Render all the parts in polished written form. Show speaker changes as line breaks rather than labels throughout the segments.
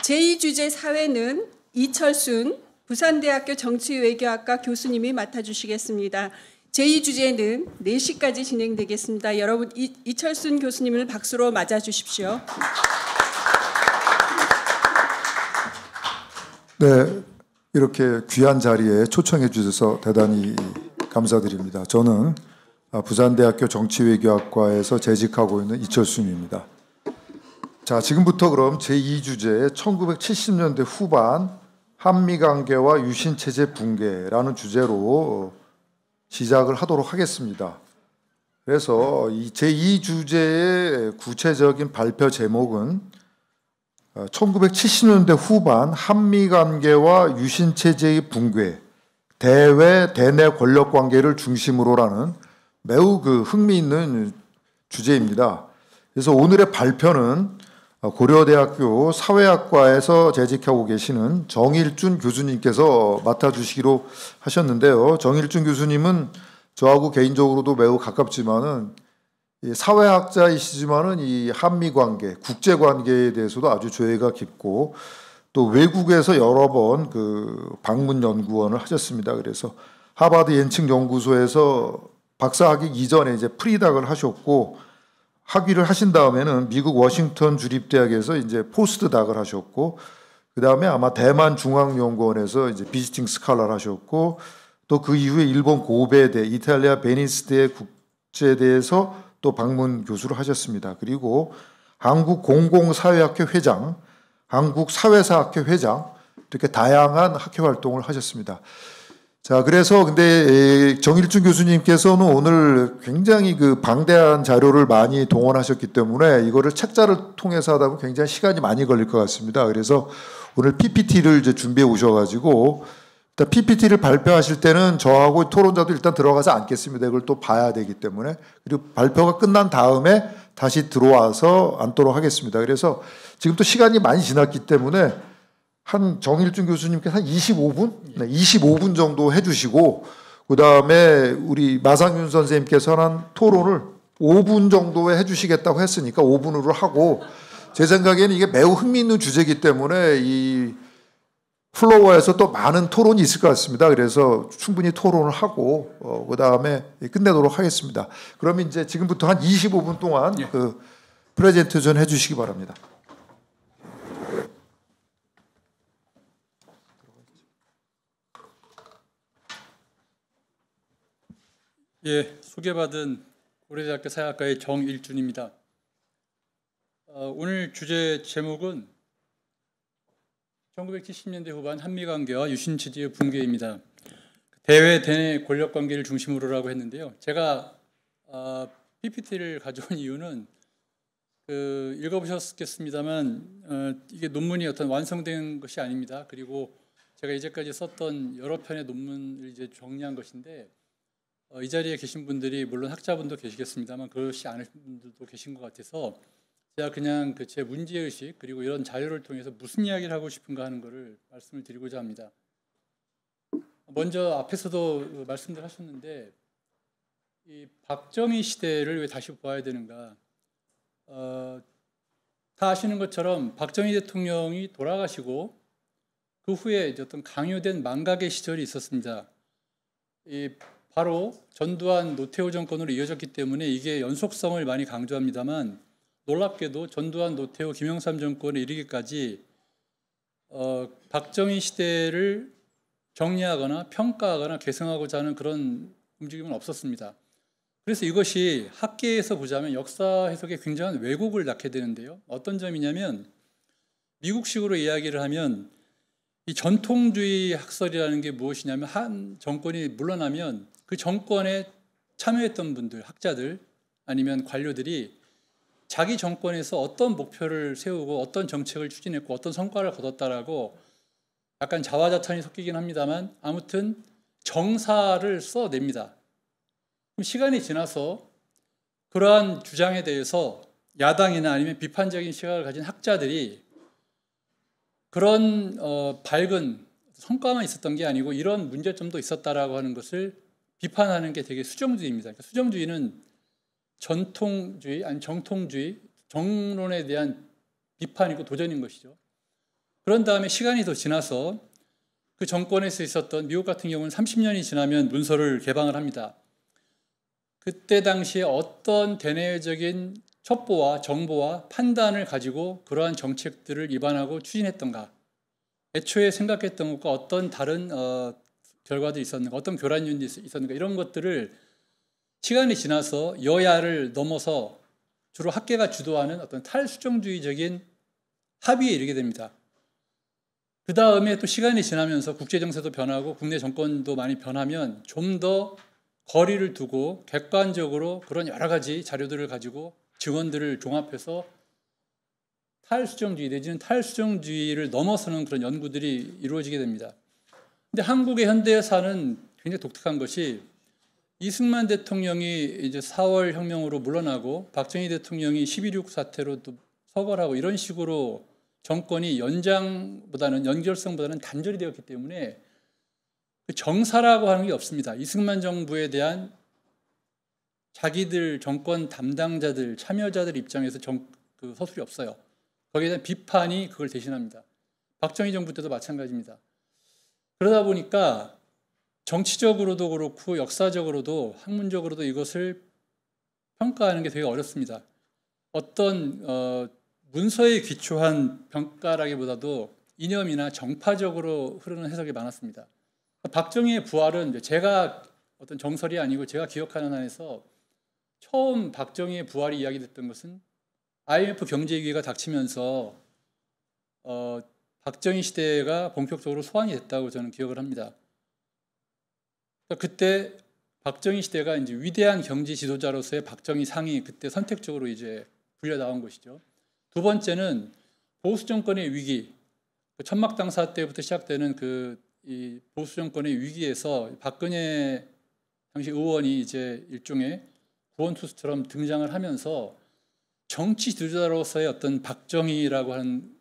제2주제 사회는 이철순 부산대학교 정치외교학과 교수님이 맡아주시겠습니다. 제2주제는 4시까지 진행되겠습니다. 여러분 이철순 교수님을 박수로 맞아주십시오.
네, 이렇게 귀한 자리에 초청해 주셔서 대단히 감사드립니다. 저는 부산대학교 정치외교학과에서 재직하고 있는 이철순입니다. 자, 지금부터 그럼 제2주제 1970년대 후반 한미관계와 유신체제 붕괴라는 주제로 시작을 하도록 하겠습니다. 그래서 이 제2주제의 구체적인 발표 제목은 1970년대 후반 한미관계와 유신체제의 붕괴, 대내 권력관계를 중심으로라는 매우 흥미있는 주제입니다. 그래서 오늘의 발표는 고려대학교 사회학과에서 재직하고 계시는 정일준 교수님께서 맡아주시기로 하셨는데요. 정일준 교수님은 저하고 개인적으로도 매우 가깝지만은 사회학자이시지만은 이 한미관계, 국제관계에 대해서도 아주 조예가 깊고 또 외국에서 여러 번 방문 연구원을 하셨습니다. 그래서 하버드 옌칭 연구소에서 박사학위 이전에 이제 프리닥을 하셨고 학위를 하신 다음에는 미국 워싱턴 주립대학에서 이제 포스트닥을 하셨고 그 다음에 아마 대만 중앙연구원에서 이제 비지팅 스칼라를 하셨고 또 그 이후에 일본 고베대, 이탈리아 베니스대 국제대에서 또 방문 교수를 하셨습니다. 그리고 한국 공공사회학회 회장, 한국 사회사학회 회장 이렇게 다양한 학회 활동을 하셨습니다. 자, 그래서 근데 정일준 교수님께서는 오늘 굉장히 방대한 자료를 많이 동원하셨기 때문에 이거를 책자를 통해서 하다 보면 굉장히 시간이 많이 걸릴 것 같습니다. 그래서 오늘 PPT를 이제 준비해 오셔가지고 일단 PPT를 발표하실 때는 저하고 토론자도 일단 들어가지 않겠습니다. 이걸 또 봐야 되기 때문에. 그리고 발표가 끝난 다음에 다시 들어와서 앉도록 하겠습니다. 그래서 지금 또 시간이 많이 지났기 때문에 한 정일준 교수님께서 한 25분? 네, 25분 정도 해주시고 그 다음에 우리 마상윤 선생님께서는 한 토론을 5분 정도에 해주시겠다고 했으니까 5분으로 하고 제 생각에는 이게 매우 흥미있는 주제이기 때문에 이 플로어에서 또 많은 토론이 있을 것 같습니다. 그래서 충분히 토론을 하고 그 다음에 끝내도록 하겠습니다. 그러면 이제 지금부터 한 25분 동안 프레젠테이션 해주시기 바랍니다.
예, 소개받은 고려대학교 사회학과의 정일준입니다. 오늘 주제 제목은 1970년대 후반 한미관계와 유신체제의 붕괴입니다. 대내 권력관계를 중심으로라고 했는데요. 제가 PPT를 가져온 이유는 읽어보셨겠습니다만 이게 논문이 어떤 완성된 것이 아닙니다. 그리고 제가 이제까지 썼던 여러 편의 논문을 이제 정리한 것인데 이 자리에 계신 분들이 물론 학자분도 계시겠습니다만 그렇지 않으신 분들도 계신 것 같아서 제가 그냥 제 문제의식 그리고 이런 자료를 통해서 무슨 이야기를 하고 싶은가 하는 것을 말씀을 드리고자 합니다. 먼저 앞에서도 말씀들 하셨는데 이 박정희 시대를 왜 다시 보아야 되는가. 다 아시는 것처럼 박정희 대통령이 돌아가시고 그 후에 어떤 강요된 망각의 시절이 있었습니다. 바로 전두환 노태우 정권으로 이어졌기 때문에 이게 연속성을 많이 강조합니다만 놀랍게도 전두환 노태우 김영삼 정권에 이르기까지 박정희 시대를 정리하거나 평가하거나 계승하고자 하는 그런 움직임은 없었습니다. 그래서 이것이 학계에서 보자면 역사 해석에 굉장한 왜곡을 낳게 되는데요. 어떤 점이냐면 미국식으로 이야기를 하면 이 전통주의 학설이라는 게 무엇이냐면 한 정권이 물러나면 그 정권에 참여했던 분들, 학자들 아니면 관료들이 자기 정권에서 어떤 목표를 세우고 어떤 정책을 추진했고 어떤 성과를 거뒀다라고 약간 자화자찬이 섞이긴 합니다만 아무튼 정사를 써냅니다. 그럼 시간이 지나서 그러한 주장에 대해서 야당이나 아니면 비판적인 시각을 가진 학자들이 그런 밝은 성과만 있었던 게 아니고 이런 문제점도 있었다라고 하는 것을 비판하는 게 되게 수정주의입니다. 그러니까 수정주의는 전통주의 아니 정통주의 정론에 대한 비판이고 도전인 것이죠. 그런 다음에 시간이 더 지나서 그 정권에서 있었던 미국 같은 경우는 30년이 지나면 문서를 개방을 합니다. 그때 당시에 어떤 대내적인 첩보와 정보와 판단을 가지고 그러한 정책들을 입안하고 추진했던가, 애초에 생각했던 것과 어떤 다른 결과들이 있었는가, 어떤 교란이 있었는가, 이런 것들을 시간이 지나서 여야를 넘어서 주로 학계가 주도하는 어떤 탈수정주의적인 합의에 이르게 됩니다. 그 다음에 또 시간이 지나면서 국제정세도 변하고 국내 정권도 많이 변하면 좀 더 거리를 두고 객관적으로 그런 여러 가지 자료들을 가지고 증언들을 종합해서 탈수정주의 내지는 탈수정주의를 넘어서는 그런 연구들이 이루어지게 됩니다. 근데 한국의 현대사는 굉장히 독특한 것이 이승만 대통령이 이제 4월 혁명으로 물러나고 박정희 대통령이 12.6 사태로 또 서거하고 이런 식으로 정권이 연결성보다는 단절이 되었기 때문에 정사라고 하는 게 없습니다. 이승만 정부에 대한 자기들 정권 담당자들, 참여자들 입장에서 그 서술이 없어요. 거기에 대한 비판이 그걸 대신합니다. 박정희 정부 때도 마찬가지입니다. 그러다 보니까 정치적으로도 그렇고 역사적으로도 학문적으로도 이것을 평가하는 게 되게 어렵습니다. 어떤 문서에 기초한 평가라기보다도 이념이나 정파적으로 흐르는 해석이 많았습니다. 박정희의 부활은 제가 어떤 정설이 아니고 제가 기억하는 한에서 처음 박정희의 부활이 이야기됐던 것은 IMF 경제위기가 닥치면서 박정희 시대가 본격적으로 소환이 됐다고 저는 기억을 합니다. 그때 박정희 시대가 이제 위대한 경제 지도자로서의 박정희 상이 그때 선택적으로 이제 불려 나온 것이죠. 두 번째는 보수 정권의 위기, 천막 당사 때부터 시작되는 이 보수 정권의 위기에서 박근혜 당시 의원이 이제 일종의 구원투수처럼 등장을 하면서 정치 지도자로서의 어떤 박정희라고 하는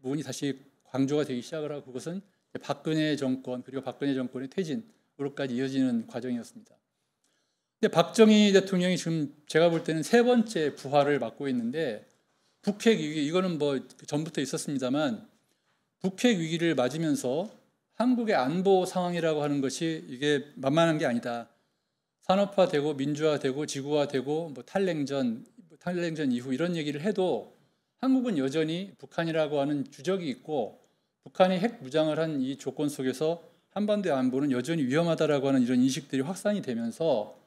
부분이 다시 강조가 되기 시작을 하고 그것은 박근혜 정권 그리고 박근혜 정권의 퇴진으로까지 이어지는 과정이었습니다. 근데 박정희 대통령이 지금 제가 볼 때는 세 번째 부활을 맞고 있는데 북핵 위기, 이거는 뭐 전부터 있었습니다만 북핵 위기를 맞으면서 한국의 안보 상황이라고 하는 것이 이게 만만한 게 아니다. 산업화되고 민주화되고 지구화되고 뭐 탈냉전 이후 이런 얘기를 해도 한국은 여전히 북한이라고 하는 주적이 있고 북한이 핵 무장을 한 이 조건 속에서 한반도의 안보는 여전히 위험하다라고 하는 이런 인식들이 확산이 되면서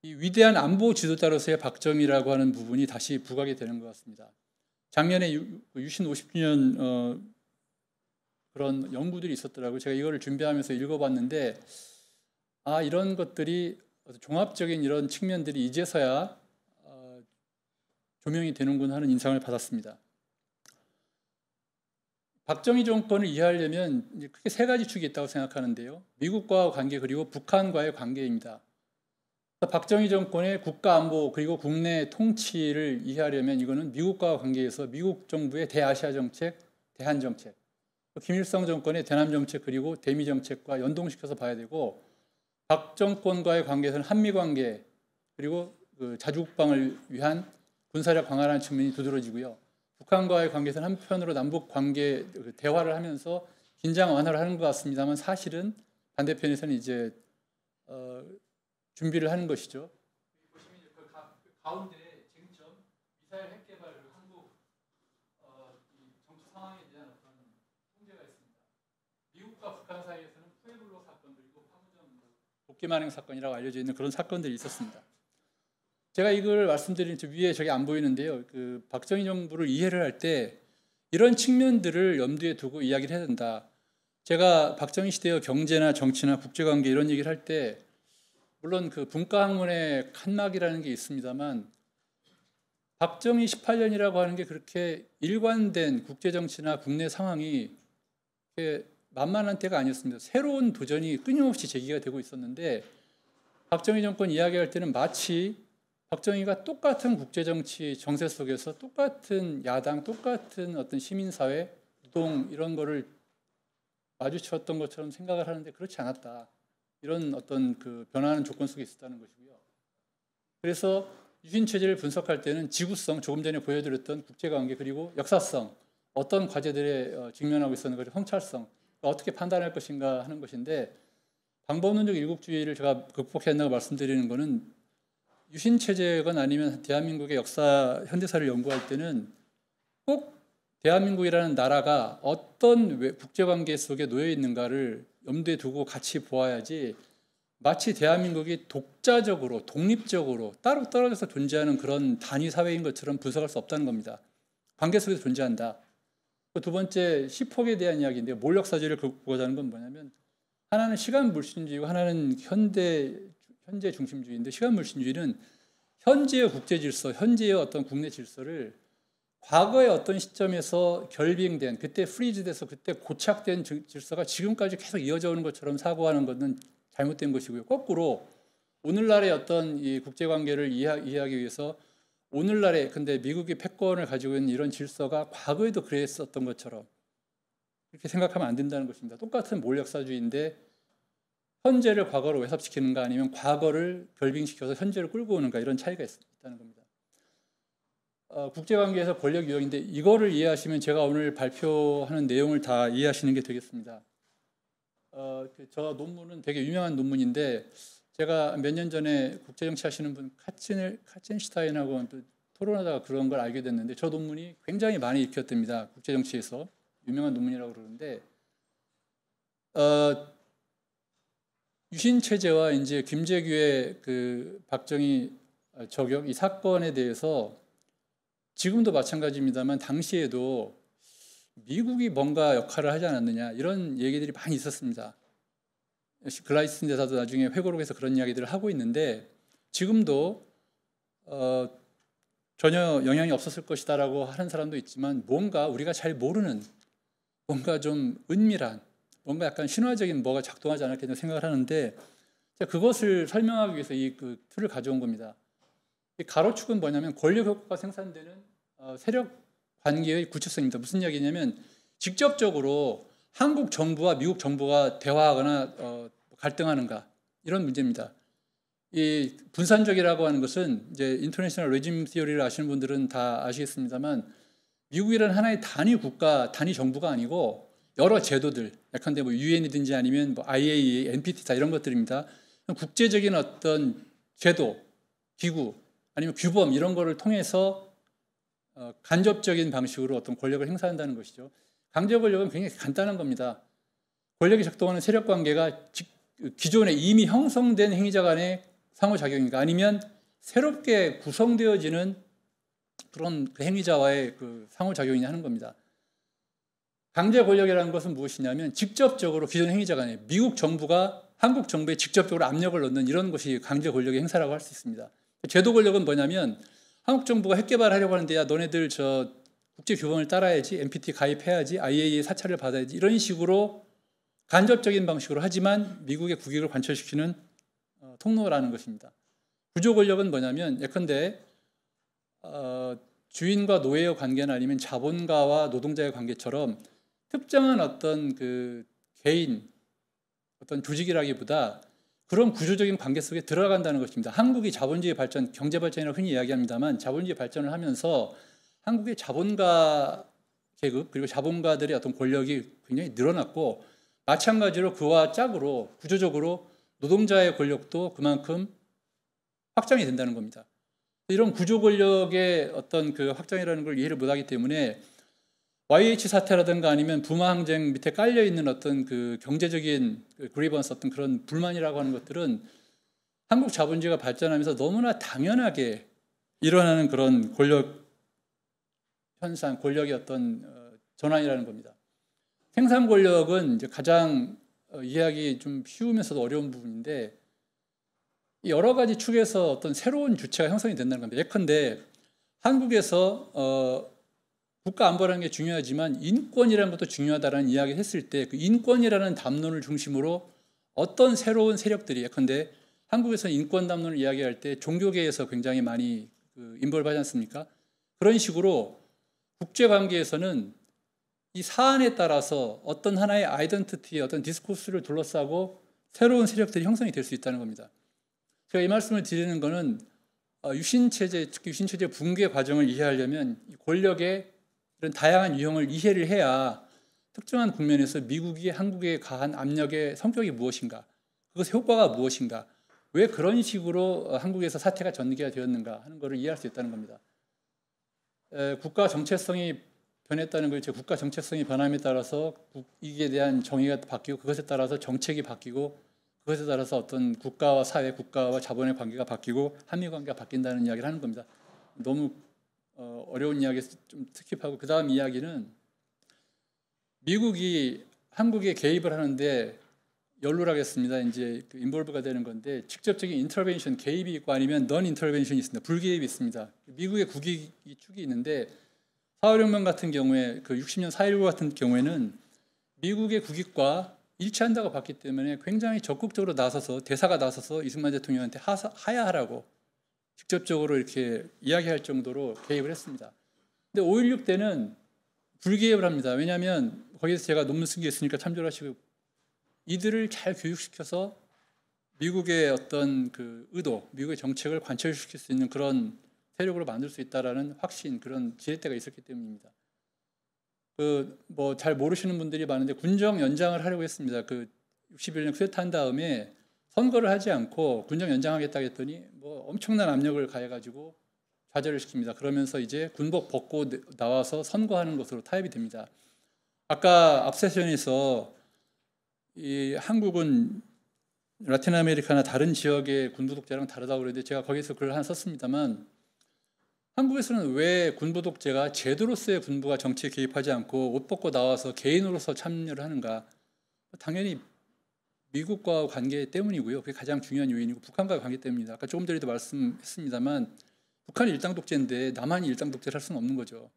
이 위대한 안보 지도자로서의 박정희라고 하는 부분이 다시 부각이 되는 것 같습니다. 작년에 유신 50주년 그런 연구들이 있었더라고요. 제가 이거를 준비하면서 읽어봤는데 이런 것들이 종합적인 이런 측면들이 이제서야 조명이 되는군 하는 인상을 받았습니다. 박정희 정권을 이해하려면 크게 세 가지 축이 있다고 생각하는데요. 미국과의 관계 그리고 북한과의 관계입니다. 박정희 정권의 국가안보 그리고 국내 통치를 이해하려면 이거는 미국과의 관계에서 미국 정부의 대아시아 정책, 대한 정책, 김일성 정권의 대남 정책 그리고 대미 정책과 연동시켜서 봐야 되고 박 정권과의 관계에서는 한미 관계 그리고 자주국방을 위한 군사력 강화라는 측면이 두드러지고요. 북한과의 관계에서는 한편으로 남북 관계 대화를 하면서 긴장 완화를 하는 것 같습니다만 사실은 반대편에서는 이제 준비를 하는 것이죠. 보시면 그 가운데 쟁점 미사일 핵 개발 한국 정치 상황에 대한 어떤 통제가 있습니다. 미국과 북한 사이에서는 푸에블로 사건 그리고 파무점 도끼만행 사건이라고 알려져 있는 그런 사건들이 있었습니다. 제가 이걸 말씀드린 위에 저기 안 보이는데요. 그 박정희 정부를 이해를 할 때 이런 측면들을 염두에 두고 이야기를 해야 된다. 제가 박정희 시대의 경제나 정치나 국제관계 이런 얘기를 할 때 물론 그 분과학문의 칸막이라는 게 있습니다만 박정희 18년이라고 하는 게 그렇게 일관된 국제정치나 국내 상황이 만만한 때가 아니었습니다. 새로운 도전이 끊임없이 제기가 되고 있었는데 박정희 정권 이야기할 때는 마치 박정희가 똑같은 국제정치 정세 속에서 똑같은 야당, 똑같은 어떤 시민사회, 노동 이런 거를 마주쳤던 것처럼 생각을 하는데 그렇지 않았다. 이런 어떤 그 변화하는 조건 속에 있었다는 것이고요. 그래서 유신 체제를 분석할 때는 지구성, 조금 전에 보여드렸던 국제관계 그리고 역사성, 어떤 과제들에 직면하고 있었는가, 성찰성, 어떻게 판단할 것인가 하는 것인데, 방법론적 일국주의를 제가 극복해야 한다고 말씀드리는 것은 유신 체제건 아니면 대한민국의 역사, 현대사를 연구할 때는 꼭 대한민국이라는 나라가 어떤 국제관계 속에 놓여 있는가를 염두에 두고 같이 보아야지, 마치 대한민국이 독자적으로, 독립적으로 따로 떨어져서 존재하는 그런 단위 사회인 것처럼 분석할 수 없다는 겁니다. 관계 속에서 존재한다. 두 번째, 시폭에 대한 이야기인데요. 몰역사주를 극복하자 하는 건 뭐냐면, 하나는 시간 물신주의고 하나는 현재 중심주의인데, 시간 물신주의는 현재의 국제 질서, 현재의 어떤 국내 질서를 과거의 어떤 시점에서 결빙된, 그때 프리즈돼서 그때 고착된 질서가 지금까지 계속 이어져 오는 것처럼 사고하는 것은 잘못된 것이고요. 거꾸로 오늘날의 어떤 이 국제관계를 이해하기 위해서 오늘날에 근데 미국이 패권을 가지고 있는 이런 질서가 과거에도 그랬었던 것처럼 이렇게 생각하면 안 된다는 것입니다. 똑같은 몰역사주의인데 현재를 과거로 외삽시키는가 아니면 과거를 결빙시켜서 현재를 끌고 오는가, 이런 차이가 있다는 겁니다. 국제관계에서 권력 유형인데, 이거를 이해하시면 제가 오늘 발표하는 내용을 다 이해하시는 게 되겠습니다. 저 논문은 되게 유명한 논문인데, 제가 몇 년 전에 국제정치 하시는 분 카첸슈타인하고 토론하다가 그런 걸 알게 됐는데, 저 논문이 굉장히 많이 읽혔답니다. 국제정치에서 유명한 논문이라고 그러는데, 유신 체제와 이제 김재규의 그 박정희 저격 이 사건에 대해서 지금도 마찬가지입니다만 당시에도 미국이 뭔가 역할을 하지 않았느냐, 이런 얘기들이 많이 있었습니다. 글라이슨 대사도 나중에 회고록에서 그런 이야기들을 하고 있는데, 지금도 전혀 영향이 없었을 것이다라고 하는 사람도 있지만, 뭔가 우리가 잘 모르는, 뭔가 좀 은밀한, 뭔가 약간 신화적인 뭐가 작동하지 않았겠냐 생각을 하는데, 그것을 설명하기 위해서 이 그 툴을 가져온 겁니다. 이 가로축은 뭐냐면 권력 효과가 생산되는 세력 관계의 구체성입니다. 무슨 이야기냐면, 직접적으로 한국 정부와 미국 정부가 대화하거나 갈등하는가, 이런 문제입니다. 이 분산적이라고 하는 것은 이제 인터내셔널 레짐 시어리를 아시는 분들은 다 아시겠습니다만, 미국이라는 하나의 단위 국가, 단위 정부가 아니고 여러 제도들, 예컨대 뭐 유엔이든지 아니면 뭐 IAEA, NPT 이런 것들입니다. 국제적인 어떤 제도, 기구 아니면 규범 이런 거를 통해서 간접적인 방식으로 어떤 권력을 행사한다는 것이죠. 강제 권력은 굉장히 간단한 겁니다. 권력이 작동하는 세력 관계가 기존에 이미 형성된 행위자 간의 상호작용인가, 아니면 새롭게 구성되어지는 그런 행위자와의 그 상호작용이냐 하는 겁니다. 강제 권력이라는 것은 무엇이냐면, 직접적으로 기존 행위자 간에 미국 정부가 한국 정부에 직접적으로 압력을 넣는 이런 것이 강제 권력의 행사라고 할 수 있습니다. 제도 권력은 뭐냐면, 한국 정부가 핵 개발하려고 하는데, 야 너네들 저 국제 규범을 따라야지, NPT 가입해야지, IAEA 사찰을 받아야지, 이런 식으로 간접적인 방식으로 하지만 미국의 국익을 관철시키는 통로라는 것입니다. 구조 권력은 뭐냐면, 예컨대 주인과 노예의 관계나 아니면 자본가와 노동자의 관계처럼 특정한 어떤 그 개인, 어떤 조직이라기보다 그런 구조적인 관계 속에 들어간다는 것입니다. 한국이 자본주의 발전, 경제 발전이라고 흔히 이야기합니다만, 자본주의 발전을 하면서 한국의 자본가 계급, 그리고 자본가들의 어떤 권력이 굉장히 늘어났고, 마찬가지로 그와 짝으로 구조적으로 노동자의 권력도 그만큼 확장이 된다는 겁니다. 이런 구조 권력의 어떤 그 확장이라는 걸 이해를 못하기 때문에 YH 사태라든가 아니면 부마 항쟁 밑에 깔려 있는 어떤 그 경제적인 그리번스, 어떤 그런 불만이라고 하는 것들은 한국 자본주의가 발전하면서 너무나 당연하게 일어나는 그런 권력 현상, 권력의 어떤 전환이라는 겁니다. 생산 권력은 이제 가장 이해하기 좀 쉬우면서도 어려운 부분인데, 여러 가지 축에서 어떤 새로운 주체가 형성이 된다는 겁니다. 예컨대 한국에서 국가 안보라는 게 중요하지만 인권이라는 것도 중요하다는 이야기를 했을 때, 그 인권이라는 담론을 중심으로 어떤 새로운 세력들이, 예컨대 한국에서 인권 담론을 이야기할 때 종교계에서 굉장히 많이 인볼브하지 않습니까? 그런 식으로 국제관계에서는 이 사안에 따라서 어떤 하나의 아이덴티티의 어떤 디스코스를 둘러싸고 새로운 세력들이 형성이 될 수 있다는 겁니다. 제가 이 말씀을 드리는 것은 유신체제, 특히 유신체제 붕괴 과정을 이해하려면 권력의 이런 다양한 유형을 이해를 해야 특정한 국면에서 미국이 한국에 가한 압력의 성격이 무엇인가, 그것의 효과가 무엇인가, 왜 그런 식으로 한국에서 사태가 전개가 되었는가 하는 것을 이해할 수 있다는 겁니다. 국가 정체성이 변했다는 걸, 국가 정체성이 변함에 따라서 이익에 대한 정의가 바뀌고, 그것에 따라서 정책이 바뀌고, 그것에 따라서 어떤 국가와 사회, 국가와 자본의 관계가 바뀌고 한미 관계가 바뀐다는 이야기를 하는 겁니다. 너무 어려운 이야기에서 좀 스킵하고, 그 다음 이야기는 미국이 한국에 개입을 하는데 연루하겠습니다. 이제 그 인볼브가 되는 건데, 직접적인 인터벤션, 개입이 있고 아니면 넌 인터벤션이 있습니다. 불개입이 있습니다. 미국의 국익이 축이 있는데 4.16명 같은 경우에, 그 60년 4.19 같은 경우에는 미국의 국익과 일치한다고 봤기 때문에 굉장히 적극적으로 나서서, 대사가 나서서 이승만 대통령한테 하야하라고 직접적으로 이렇게 이야기할 정도로 개입을 했습니다. 근데 5.16 때는 불개입을 합니다. 왜냐하면 거기에서 제가 논문 쓴 게 있으니까 참조를 하시고, 이들을 잘 교육시켜서 미국의 어떤 그 의도, 미국의 정책을 관철시킬 수 있는 그런 세력으로 만들 수 있다라는 확신, 그런 지렛대가 있었기 때문입니다. 뭐 잘 모르시는 분들이 많은데 군정 연장을 하려고 했습니다. 그 61년 쿠데타 한 다음에 선거를 하지 않고 군정 연장하겠다고 했더니 뭐 엄청난 압력을 가해가지고 좌절을 시킵니다. 그러면서 이제 군복 벗고 나와서 선거하는 것으로 타협이 됩니다. 아까 앞 세션에서 이 한국은 라틴 아메리카나 다른 지역의 군부 독재랑 다르다고 그랬는데, 제가 거기서 글을 하나 썼습니다만, 한국에서는 왜 군부 독재가 제도로서의 군부가 정치에 개입하지 않고 옷 벗고 나와서 개인으로서 참여를 하는가? 당연히 미국과 관계 때문이고요. 그게 가장 중요한 요인이고, 북한과의 관계 때문입니다. 아까 조금 전에도 말씀했습니다만, 북한이 일당 독재인데 남한이 일당 독재를 할 수는 없는 거죠.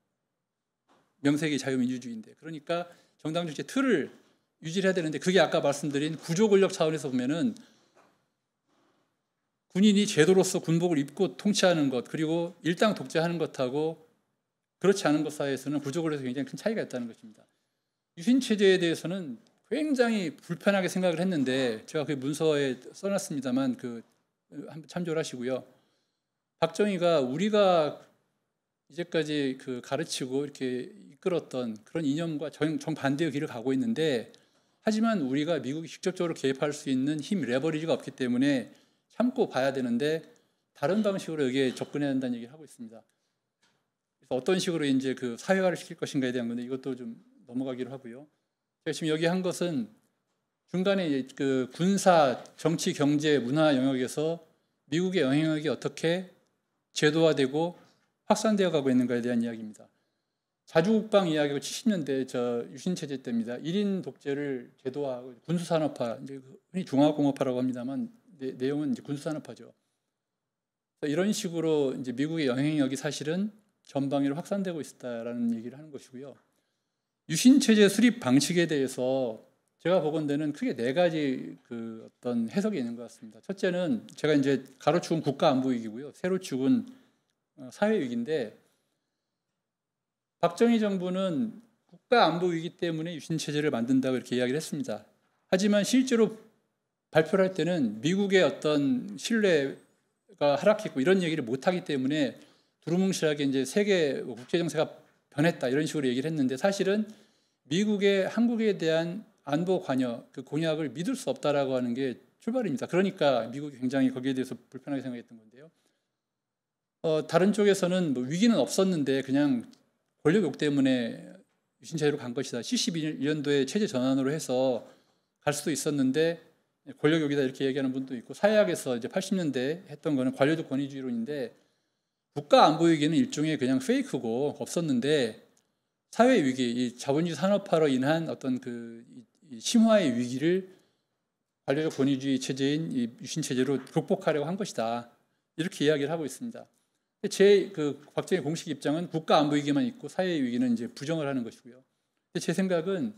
명색이 자유민주주의인데. 그러니까 정당 정치의 틀을 유지를 해야 되는데, 그게 아까 말씀드린 구조 권력 차원에서 보면은 군인이 제도로서 군복을 입고 통치하는 것, 그리고 일당 독재하는 것하고 그렇지 않은 것 사이에서는 구조 권력에서 굉장히 큰 차이가 있다는 것입니다. 유신 체제에 대해서는 굉장히 불편하게 생각을 했는데, 제가 그 문서에 써놨습니다만 한번 참조를 하시고요. 박정희가 우리가 이제까지 가르치고 이렇게 이끌었던 그런 이념과 정반대의 길을 가고 있는데, 하지만 우리가 미국이 직접적으로 개입할 수 있는 힘, 레버리지가 없기 때문에 참고 봐야 되는데 다른 방식으로 여기에 접근해야 한다는 얘기를 하고 있습니다. 그래서 어떤 식으로 이제 사회화를 시킬 것인가에 대한 건데, 이것도 좀 넘어가기로 하고요. 제가 지금 여기 한 것은 중간에 군사, 정치, 경제, 문화 영역에서 미국의 영향력이 어떻게 제도화되고 확산되어 가고 있는가에 대한 이야기입니다. 자주국방 이야기가 70년대 유신체제 때입니다. 1인 독재를 제도화하고 군수산업화, 이제 흔히 중화공업화라고 합니다만 내용은 이제 군수산업화죠. 이런 식으로 이제 미국의 영향력이 사실은 전방위로 확산되고 있다라는 얘기를 하는 것이고요. 유신체제 수립 방식에 대해서 제가 보건대는 크게 4가지 어떤 해석이 있는 것 같습니다. 첫째는 제가 이제 가로축은 국가안보위기고요. 세로축은 사회위기인데, 박정희 정부는 국가안보위기 때문에 유신체제를 만든다고 이렇게 이야기를 했습니다. 하지만 실제로 발표를 할 때는 미국의 어떤 신뢰가 하락했고 이런 얘기를 못하기 때문에 두루뭉실하게 이제 세계 국제정세가 변했다 이런 식으로 얘기를 했는데, 사실은 미국의 한국에 대한 안보 관여, 그 공약을 믿을 수 없다라고 하는 게 출발입니다. 그러니까 미국이 굉장히 거기에 대해서 불편하게 생각했던 건데요. 다른 쪽에서는 뭐 위기는 없었는데 그냥 권력욕 때문에 유신체제로 간 것이다. 72년도에 체제 전환으로 해서 갈 수도 있었는데 권력욕이다 이렇게 얘기하는 분도 있고, 사회학에서 이제 80년대 했던 거는 관료적 권위주의론인데, 국가 안보 위기는 일종의 그냥 페이크고 없었는데, 사회 위기, 이 자본주의 산업화로 인한 어떤 이 심화의 위기를 관료적 권위주의 체제인 이 유신 체제로 극복하려고 한 것이다. 이렇게 이야기를 하고 있습니다. 제 박정희 공식 입장은 국가 안보 위기만 있고 사회 위기는 이제 부정을 하는 것이고요. 제 생각은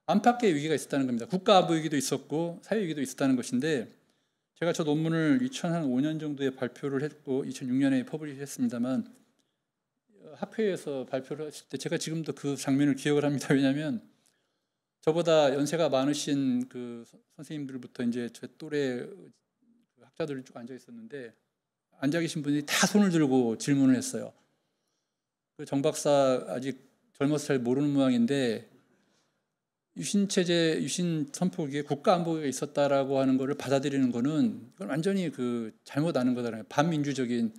안팎의 위기가 있었다는 겁니다. 국가 안보 위기도 있었고 사회 위기도 있었다는 것인데, 제가 저 논문을 2005년 정도에 발표를 했고 2006년에 퍼블리시했습니다만, 학회에서 발표를 했을 때 제가 지금도 그 장면을 기억을 합니다. 왜냐하면 저보다 연세가 많으신 선생님들부터 이제 제 또래 학자들이 쭉 앉아 있었는데, 앉아 계신 분들이 다 손을 들고 질문을 했어요. 정 박사 아직 젊어서 잘 모르는 모양인데 유신 체제, 유신 선포기에 국가 안보가 있었다라고 하는 거를 받아들이는 거는 이건 완전히 그 잘못 아는 거잖아요. 반민주적인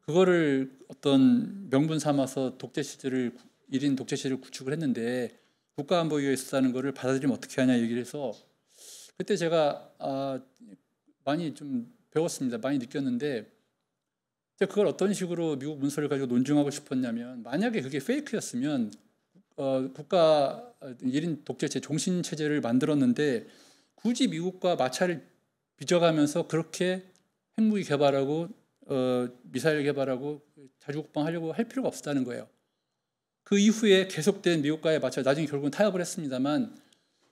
그거를 어떤 명분 삼아서 독재 시대를 1인 독재 시대를 구축을 했는데 국가 안보가 있었다는 거를 받아들이면 어떻게 하냐 얘기를 해서 그때 제가 많이 좀 배웠습니다. 많이 느꼈는데 그걸 어떤 식으로 미국 문서를 가지고 논증하고 싶었냐면 만약에 그게 페이크였으면 국가 1인 독재체 종신체제를 만들었는데 굳이 미국과 마찰을 빚어가면서 그렇게 핵무기 개발하고 미사일 개발하고 자주국방하려고 할 필요가 없었다는 거예요. 그 이후에 계속된 미국과의 마찰 나중에 결국은 타협을 했습니다만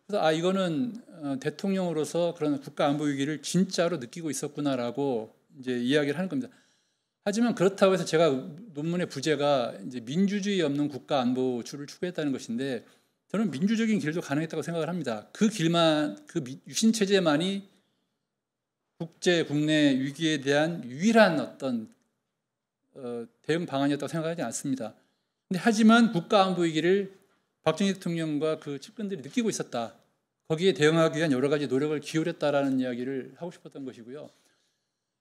그래서 이거는 대통령으로서 그런 국가 안보 위기를 진짜로 느끼고 있었구나라고 이제 이야기를 하는 겁니다. 하지만 그렇다고 해서 제가 논문의 부제가 이제 민주주의 없는 국가 안보주를 추구했다는 것인데 저는 민주적인 길도 가능했다고 생각을 합니다. 그 길만 그 유신 체제만이 국내 위기에 대한 유일한 어떤 대응 방안이었다고 생각하지 않습니다. 근데 하지만 국가 안보 위기를 박정희 대통령과 그 측근들이 느끼고 있었다. 거기에 대응하기 위한 여러 가지 노력을 기울였다라는 이야기를 하고 싶었던 것이고요.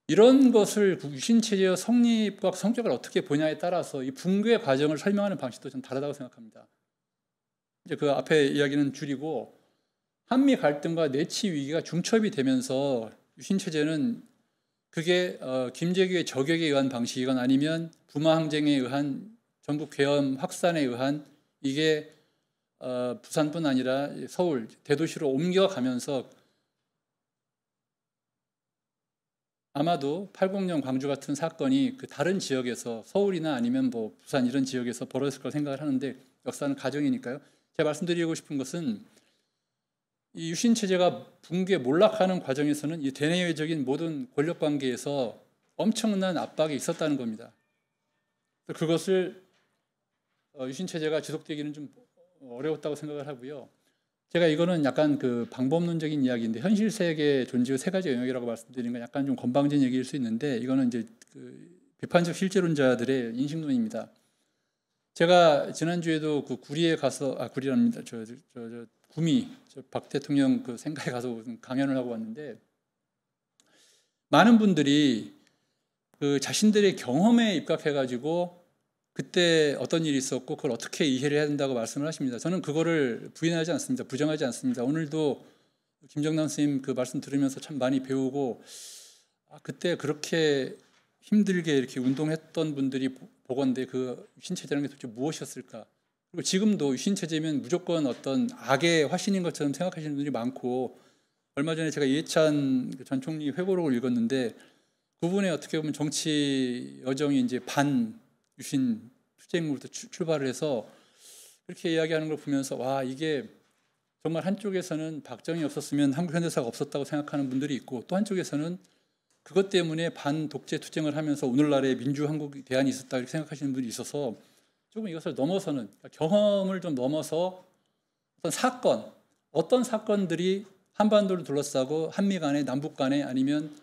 이런 것을 유신 체제의 성립과 성격을 어떻게 보냐에 따라서 이 붕괴 과정을 설명하는 방식도 좀 다르다고 생각합니다. 이제 그 앞에 이야기는 줄이고 한미 갈등과 내치 위기가 중첩이 되면서 유신 체제는 그게 김재규의 저격에 의한 방식이건 아니면 부마 항쟁에 의한 전국 계엄 확산에 의한 이게 부산뿐 아니라 서울 대도시로 옮겨가면서 아마도 80년 광주 같은 사건이 그 다른 지역에서 서울이나 아니면 뭐 부산 이런 지역에서 벌어졌을 거라 생각을 하는데 역사는 가정이니까요. 제가 말씀드리고 싶은 것은 이 유신 체제가 붕괴 몰락하는 과정에서는 이 대내외적인 모든 권력 관계에서 엄청난 압박이 있었다는 겁니다. 그것을 유신 체제가 지속되기는 좀 어려웠다고 생각을 하고요. 제가 이거는 약간 그 방법론적인 이야기인데 현실 세계 존재의 세 가지 영역이라고 말씀드리는 건 약간 좀 건방진 얘기일 수 있는데 이거는 이제 그 비판적 실제론자들의 인식론입니다. 제가 지난주에도 그 구리에 가서 구리랍니다. 구미 박 대통령 그 생가에 가서 강연을 하고 왔는데 많은 분들이 그 자신들의 경험에 입각해가지고 그때 어떤 일이 있었고 그걸 어떻게 이해를 해야 된다고 말씀을 하십니다. 저는 그거를 부인하지 않습니다. 부정하지 않습니다. 오늘도 김정남 선생님 그 말씀 들으면서 참 많이 배우고 그때 그렇게 힘들게 이렇게 운동했던 분들이 보건대 그 유신체제라는 게 도대체 무엇이었을까? 그리고 지금도 유신체제면 무조건 어떤 악의 화신인 것처럼 생각하시는 분들이 많고 얼마 전에 제가 이해찬 전 총리 회고록을 읽었는데 그분의 어떻게 보면 정치 여정이 이제 반 유신 투쟁으로부터 출발을 해서 그렇게 이야기하는 걸 보면서 와 이게 정말 한쪽에서는 박정희 없었으면 한국 현대사가 없었다고 생각하는 분들이 있고 또 한쪽에서는 그것 때문에 반독재 투쟁을 하면서 오늘날의 민주한국 대안이 있었다 이렇게 생각하시는 분들이 있어서 조금 이것을 넘어서는 경험을 좀 넘어서 어떤 사건들이 한반도를 둘러싸고 한미 간에 남북 간에 아니면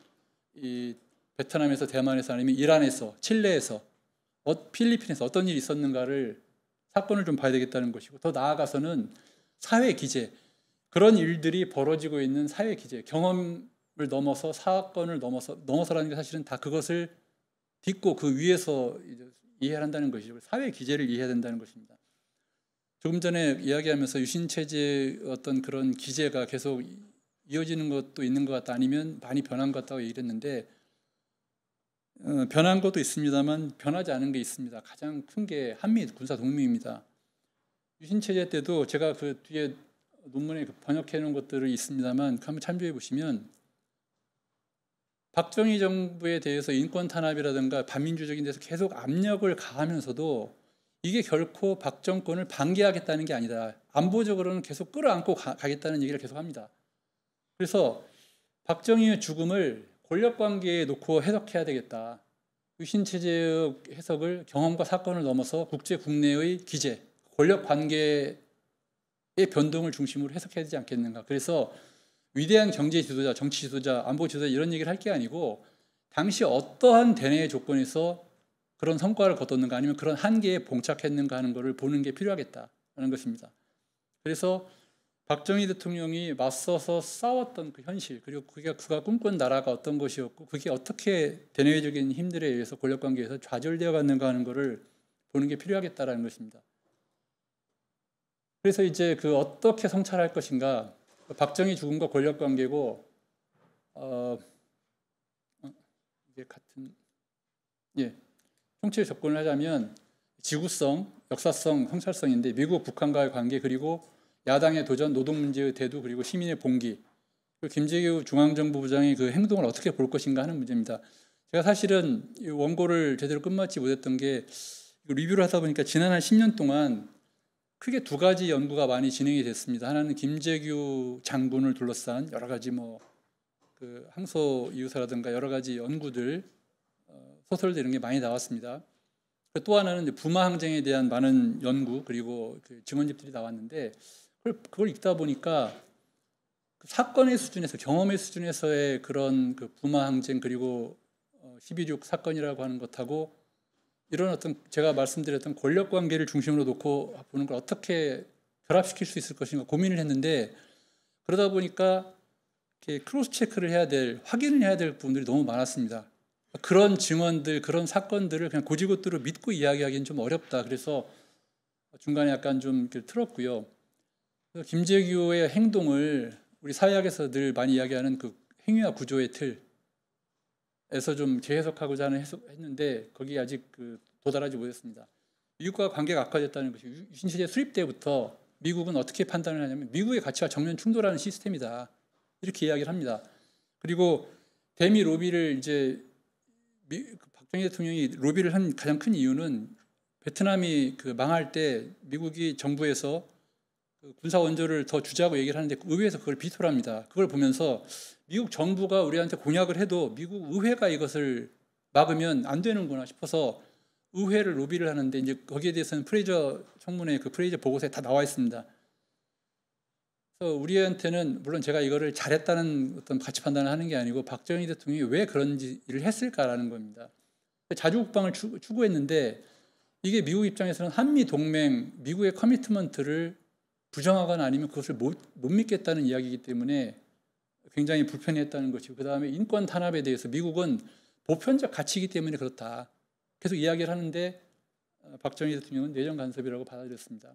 이 베트남에서 대만에서 아니면 이란에서 칠레에서 필리핀에서 어떤 일이 있었는가를 사건을 좀 봐야 되겠다는 것이고 더 나아가서는 사회 기제 그런 일들이 벌어지고 있는 사회 기제 경험을 넘어서 사건을 넘어서라는 게 사실은 다 그것을 딛고 그 위에서 이해를 한다는 것이죠. 사회 기제를 이해해야 된다는 것입니다. 조금 전에 이야기하면서 유신 체제의 어떤 그런 기제가 계속 이어지는 것도 있는 것 같다 아니면 많이 변한 것 같다고 얘기를 했는데 변한 것도 있습니다만 변하지 않은 게 있습니다. 가장 큰 게 한미 군사 동맹입니다. 유신 체제 때도 제가 그 뒤에 논문에 번역해 놓은 것들이 있습니다만 한번 참조해 보시면 박정희 정부에 대해서 인권 탄압이라든가 반민주적인 데서 계속 압력을 가하면서도 이게 결코 박 정권을 반기하겠다는 게 아니다. 안보적으로는 계속 끌어안고 가겠다는 얘기를 계속 합니다. 그래서 박정희의 죽음을 권력관계에 놓고 해석해야 되겠다. 유신체제의 해석을 경험과 사건을 넘어서 국제 국내의 기제, 권력관계의 변동을 중심으로 해석해야 되지 않겠는가. 그래서 위대한 경제 지도자, 정치 지도자, 안보 지도자 이런 얘기를 할 게 아니고 당시 어떠한 대내의 조건에서 그런 성과를 거뒀는가 아니면 그런 한계에 봉착했는가 하는 것을 보는 게 필요하겠다는 것입니다. 그래서 박정희 대통령이 맞서서 싸웠던 그 현실, 그리고 그가 꿈꾼 나라가 어떤 것이었고 그게 어떻게 대내외적인 힘들에 의해서 권력관계에서 좌절되어 갔는가 하는 것을 보는 게 필요하겠다라는 것입니다. 그래서 이제 그 어떻게 성찰할 것인가, 박정희 죽음과 권력관계고 이게 같은 총체에 접근을 하자면 지구성, 역사성, 성찰성인데 미국, 북한과의 관계, 그리고 야당의 도전, 노동 문제의 대두, 그리고 시민의 봉기, 그리고 김재규 중앙정부 부장의 그 행동을 어떻게 볼 것인가 하는 문제입니다. 제가 사실은 이 원고를 제대로 끝마치 못했던 게 리뷰를 하다 보니까 지난 한 10년 동안 크게 두 가지 연구가 많이 진행이 됐습니다. 하나는 김재규 장군을 둘러싼 여러 가지 그 항소 이유서라든가 여러 가지 연구들, 소설들 이런 게 많이 나왔습니다. 또 하나는 이제 부마 항쟁에 대한 많은 연구 그리고 그 증언집들이 나왔는데 그걸 읽다 보니까 그 사건의 수준에서, 경험의 수준에서의 그런 그 부마 항쟁 그리고 12.6 사건이라고 하는 것하고 이런 어떤 제가 말씀드렸던 권력 관계를 중심으로 놓고 보는 걸 어떻게 결합시킬 수 있을 것인가 고민을 했는데, 그러다 보니까 이렇게 크로스 체크를 해야 될, 확인을 해야 될 부분들이 너무 많았습니다. 그런 증언들, 그런 사건들을 그냥 고지고대로 믿고 이야기하기는 좀 어렵다. 그래서 중간에 약간 좀 이렇게 틀었고요. 김재규의 행동을 우리 사회학에서 늘 많이 이야기하는 그 행위와 구조의 틀에서 좀 재해석하고자 하는 했는데 거기에 아직 도달하지 못했습니다. 미국과 관계가 악화됐다는 것이 유신체제 수립 때부터 미국은 어떻게 판단을 하냐면 미국의 가치와 정면 충돌하는 시스템이다. 이렇게 이야기를 합니다. 그리고 대미 로비를 이제 박정희 대통령이 로비를 한 가장 큰 이유는 베트남이 망할 때 미국이 정부에서 군사 원조를 더 주자고 얘기를 하는데 의회에서 그걸 비토를 합니다. 그걸 보면서 미국 정부가 우리한테 공약을 해도 미국 의회가 이것을 막으면 안 되는구나 싶어서 의회를 로비를 하는데 이제 거기에 대해서는 프레이저 청문회 그 프레이저 보고서에 다 나와 있습니다. 그래서 우리한테는 물론 제가 이거를 잘했다는 어떤 가치 판단을 하는 게 아니고 박정희 대통령이 왜 그런 일을 했을까라는 겁니다. 자주국방을 추구했는데 이게 미국 입장에서는 한미 동맹, 미국의 커미트먼트를 부정하거나 아니면 그것을 못 믿겠다는 이야기이기 때문에 굉장히 불편했다는 것이고, 그 다음에 인권 탄압에 대해서 미국은 보편적 가치이기 때문에 그렇다. 계속 이야기를 하는데 박정희 대통령은 내정 간섭이라고 받아들였습니다.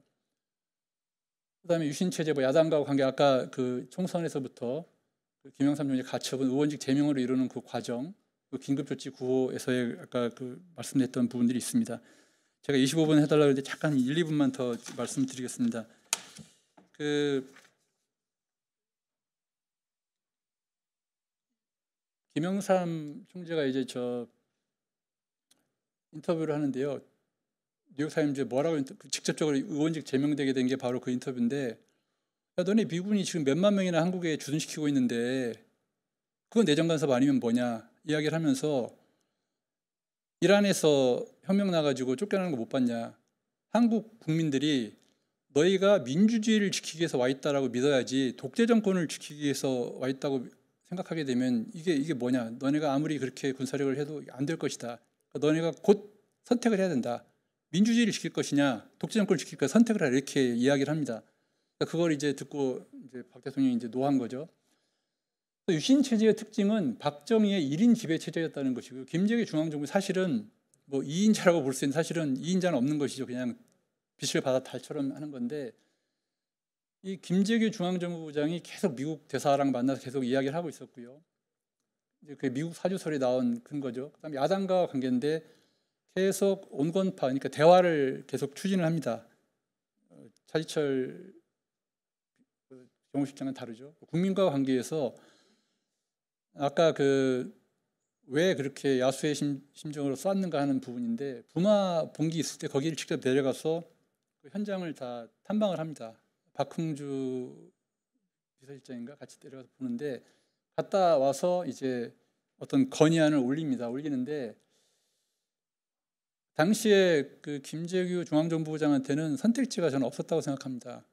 그 다음에 유신체제, 야당과 관계, 아까 그 총선에서부터 김영삼 총리 가처분, 의원직 제명으로 이루는 그 과정, 그 긴급조치 9호에서의 아까 말씀드렸던 부분들이 있습니다. 제가 25분 해달라고 했는데 잠깐 1, 2분만 더 말씀드리겠습니다. 김영삼 총재가 이제 인터뷰를 하는데요. 뉴욕타임즈에 뭐라고 직접적으로 의원직 제명되게 된 게 바로 그 인터뷰인데, 야, 너네 미군이 지금 몇만 명이나 한국에 주둔시키고 있는데 그건 내정 간섭 아니면 뭐냐 이야기를 하면서 이란에서 혁명 나가지고 쫓겨나는 거 못 봤냐, 한국 국민들이 너희가 민주주의를 지키기 위해서 와 있다라고 믿어야지 독재 정권을 지키기 위해서 와 있다고 생각하게 되면 이게 뭐냐, 너네가 아무리 그렇게 군사력을 해도 안 될 것이다. 그러니까 너네가 곧 선택을 해야 된다. 민주주의를 지킬 것이냐, 독재 정권을 지킬 것이냐 선택을 하라, 이렇게 이야기를 합니다. 그러니까 그걸 이제 듣고 이제 박 대통령이 이제 노한 거죠. 유신 체제의 특징은 박정희의 1인 지배 체제였다는 것이고요. 김재규 중앙정부 사실은 2인자라고 볼 수 있는, 사실은 2인자는 없는 것이죠. 그냥 빛을 받아 달처럼 하는 건데, 이 김재규 중앙정부부장이 계속 미국 대사랑 만나서 계속 이야기를 하고 있었고요. 이제 그 미국 사주설이 나온 근거죠. 그다음에 야당과 관계인데 계속 온건파, 그러니까 대화를 계속 추진을 합니다. 차지철 경호실장은 다르죠. 국민과 관계에서 아까 왜 그렇게 야수의 심정으로 쐈는가 하는 부분인데, 부마 봉기 있을 때 거기를 직접 내려가서 그 현장을 다 탐방을 합니다. 박흥주 비서실장인가 같이 내려가서 보는데, 갔다 와서 이제 어떤 건의안을 올리는데 당시에 그 김재규 중앙정부부장한테는 선택지가 저는 없었다고 생각합니다.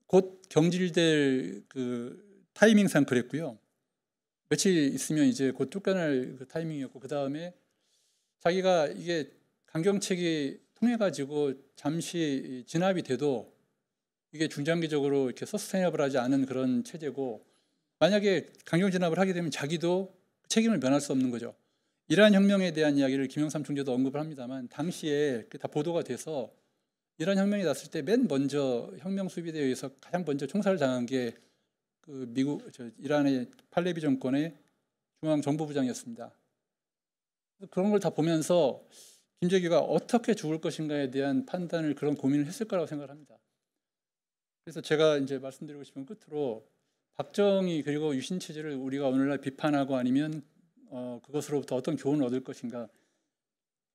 곧 경질될 그 타이밍상 그랬고요. 며칠 있으면 이제 곧 쫓겨날 그 타이밍이었고, 그 다음에 자기가 이게 강경책이 통해 가지고 잠시 진압이 돼도 이게 중장기적으로 이렇게 서스테이너블하지 않은 그런 체제고, 만약에 강경 진압을 하게 되면 자기도 책임을 면할 수 없는 거죠. 이란 혁명에 대한 이야기를 김영삼 총재도 언급을 합니다만, 당시에 다 보도가 돼서 이란 혁명이 났을 때 맨 먼저 혁명 수비대에 의해서 가장 먼저 총살을 당한 게 그 이란의 팔레비 정권의 중앙정보부장이었습니다. 그런 걸 다 보면서 김재규가 어떻게 죽을 것인가에 대한 판단을, 그런 고민을 했을 거라고 생각을 합니다. 그래서 제가 이제 말씀드리고 싶은 끝으로, 박정희 그리고 유신 체제를 우리가 오늘날 비판하고 아니면 그것으로부터 어떤 교훈을 얻을 것인가.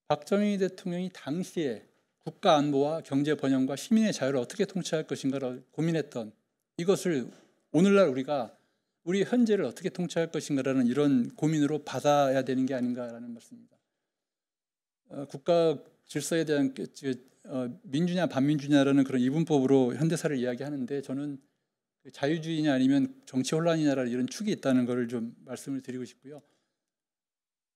박정희 대통령이 당시에 국가 안보와 경제 번영과 시민의 자유를 어떻게 통치할 것인가를 고민했던 이것을 오늘날 우리가 우리 현재를 어떻게 통치할 것인가라는 이런 고민으로 받아야 되는 게 아닌가라는 말씀입니다. 국가 질서에 대한 민주냐 반민주냐라는 그런 이분법으로 현대사를 이야기하는데, 저는 자유주의냐 아니면 정치 혼란이냐라는 이런 축이 있다는 것을 좀 말씀을 드리고 싶고요.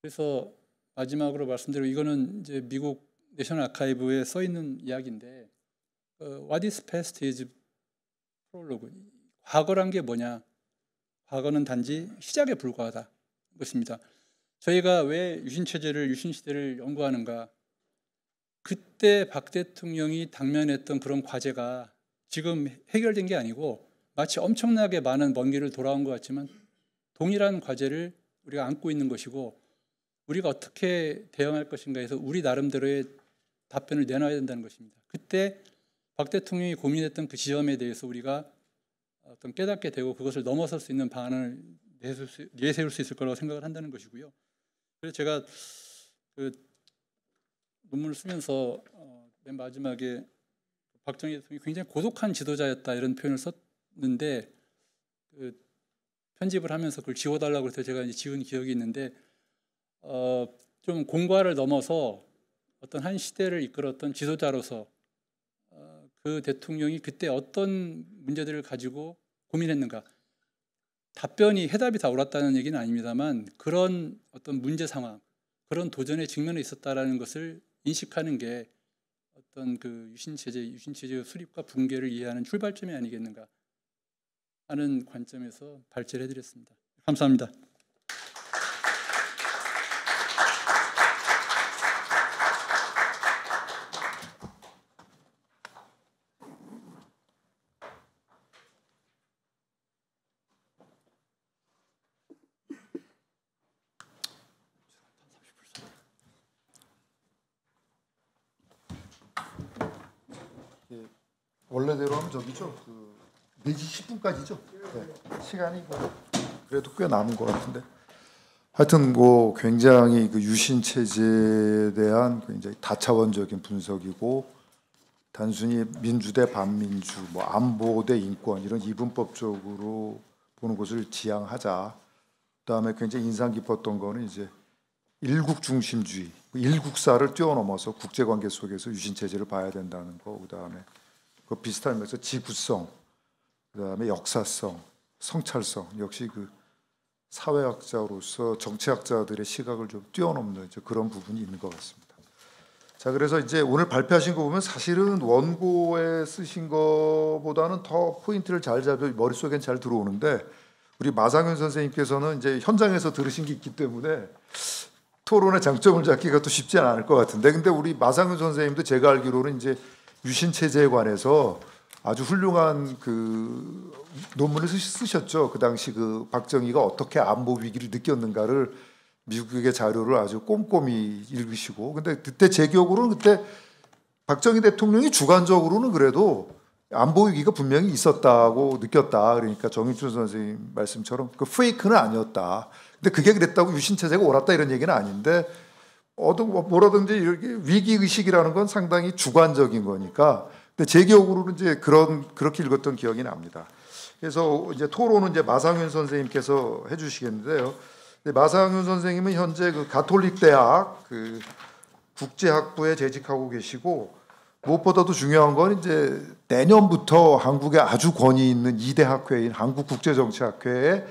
그래서 마지막으로 말씀드리고, 이거는 이제 미국 내셔널 아카이브에 써 있는 이야기인데, What is past is prologue. 과거란 게 뭐냐? 과거는 단지 시작에 불과하다 것입니다. 저희가 왜 유신체제를, 유신시대를 연구하는가? 그때 박 대통령이 당면했던 그런 과제가 지금 해결된 게 아니고, 마치 엄청나게 많은 먼 길을 돌아온 것 같지만 동일한 과제를 우리가 안고 있는 것이고, 우리가 어떻게 대응할 것인가 해서 우리 나름대로의 답변을 내놔야 된다는 것입니다. 그때 박 대통령이 고민했던 그 지점에 대해서 우리가 어떤 깨닫게 되고 그것을 넘어설 수 있는 방안을 내세울 수 있을 거라고 생각을 한다는 것이고요. 그래서 제가 그 논문을 쓰면서 맨 마지막에 박정희 대통령이 굉장히 고독한 지도자였다 이런 표현을 썼는데, 그 편집을 하면서 그걸 지워달라고 해서 제가 이제 지운 기억이 있는데, 좀 공과를 넘어서 어떤 한 시대를 이끌었던 지도자로서 그 대통령이 그때 어떤 문제들을 가지고 고민했는가, 답변이 해답이 다 옳았다는 얘기는 아닙니다만 그런 어떤 문제 상황, 그런 도전에 직면해 있었다라는 것을 인식하는 게 어떤 그 유신체제의 수립과 붕괴를 이해하는 출발점이 아니겠는가 하는 관점에서 발제를 해드렸습니다. 감사합니다.
원래대로 하면 저기죠. 4시 10분까지죠. 네. 시간이 그래도 꽤 남은 것 같은데. 하여튼 굉장히 그 유신 체제에 대한 굉장히 다차원적인 분석이고, 단순히 민주 대 반민주, 안보 대 인권 이런 이분법적으로 보는 것을 지향하자. 그다음에 굉장히 인상 깊었던 거는 이제 일국 중심주의, 일국사를 뛰어넘어서 국제관계 속에서 유신 체제를 봐야 된다는 거. 그다음에 그 비슷한 면에서 지구성, 그다음에 역사성, 성찰성, 역시 그 사회학자로서 정치학자들의 시각을 좀 뛰어넘는 그런 부분이 있는 것 같습니다. 자, 그래서 이제 오늘 발표하신 거 보면 사실은 원고에 쓰신 거보다는 더 포인트를 잘 잡혀 머릿속엔 잘 들어오는데, 우리 마상현 선생님께서는 이제 현장에서 들으신 게 있기 때문에 토론의 장점을 잡기가 또 쉽지 않을 것 같은데, 근데 우리 마상현 선생님도 제가 알기로는 이제 유신 체제에 관해서 아주 훌륭한 그 논문을 쓰셨죠. 그 당시 그 박정희가 어떻게 안보 위기를 느꼈는가를 미국의 자료를 아주 꼼꼼히 읽으시고, 근데 그때 제 기억으로는 그때 박정희 대통령이 주관적으로는 그래도 안보 위기가 분명히 있었다고 느꼈다. 그러니까 정인춘 선생님 말씀처럼 그 페이크는 아니었다. 근데 그게 그랬다고 유신 체제가 옳았다 이런 얘기는 아닌데, 뭐라든지 이렇게 위기 의식이라는 건 상당히 주관적인 거니까. 근데 제 기억으로는 이제 그렇게 읽었던 기억이 납니다. 그래서 이제 토론은 이제 마상윤 선생님께서 해주시겠는데요. 마상윤 선생님은 현재 그 가톨릭 대학 그 국제학부에 재직하고 계시고, 무엇보다도 중요한 건 이제 내년부터 한국에 아주 권위 있는 2대 학회인 한국국제정치학회의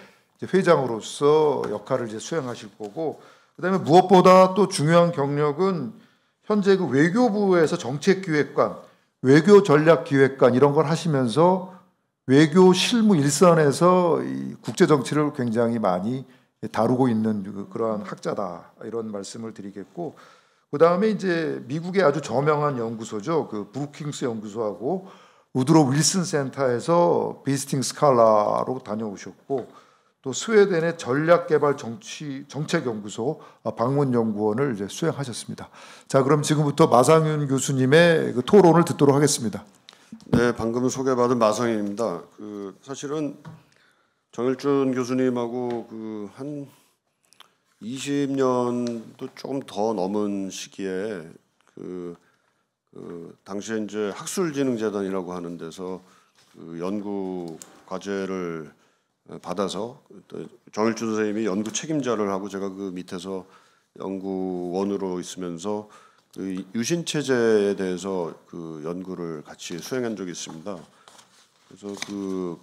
회장으로서 역할을 이제 수행하실 거고, 그다음에 무엇보다 또 중요한 경력은 현재 그 외교부에서 정책기획관, 외교전략기획관 이런 걸 하시면서 외교 실무 일선에서 이 국제 정치를 굉장히 많이 다루고 있는 그러한 학자다 이런 말씀을 드리겠고, 그 다음에 이제 미국의 아주 저명한 연구소죠, 그 브루킹스 연구소하고 우드로 윌슨 센터에서 비스팅 스칼라로 다녀오셨고, 또 스웨덴의 전략개발 정책연구소 방문연구원을 이제 수행하셨습니다. 자, 그럼 지금부터 마상윤 교수님의 그 토론을 듣도록 하겠습니다.
네, 방금 소개받은 마상윤입니다. 사실은 정일준 교수님하고 한 20년도 조금 더 넘은 시기에 당시에 이제 학술진흥재단이라고 하는 데서 연구 과제를 받아서 정일준 선생님이 연구 책임자를 하고 제가 그 밑에서 연구원으로 있으면서 유신 체제에 대해서 연구를 같이 수행한 적이 있습니다. 그래서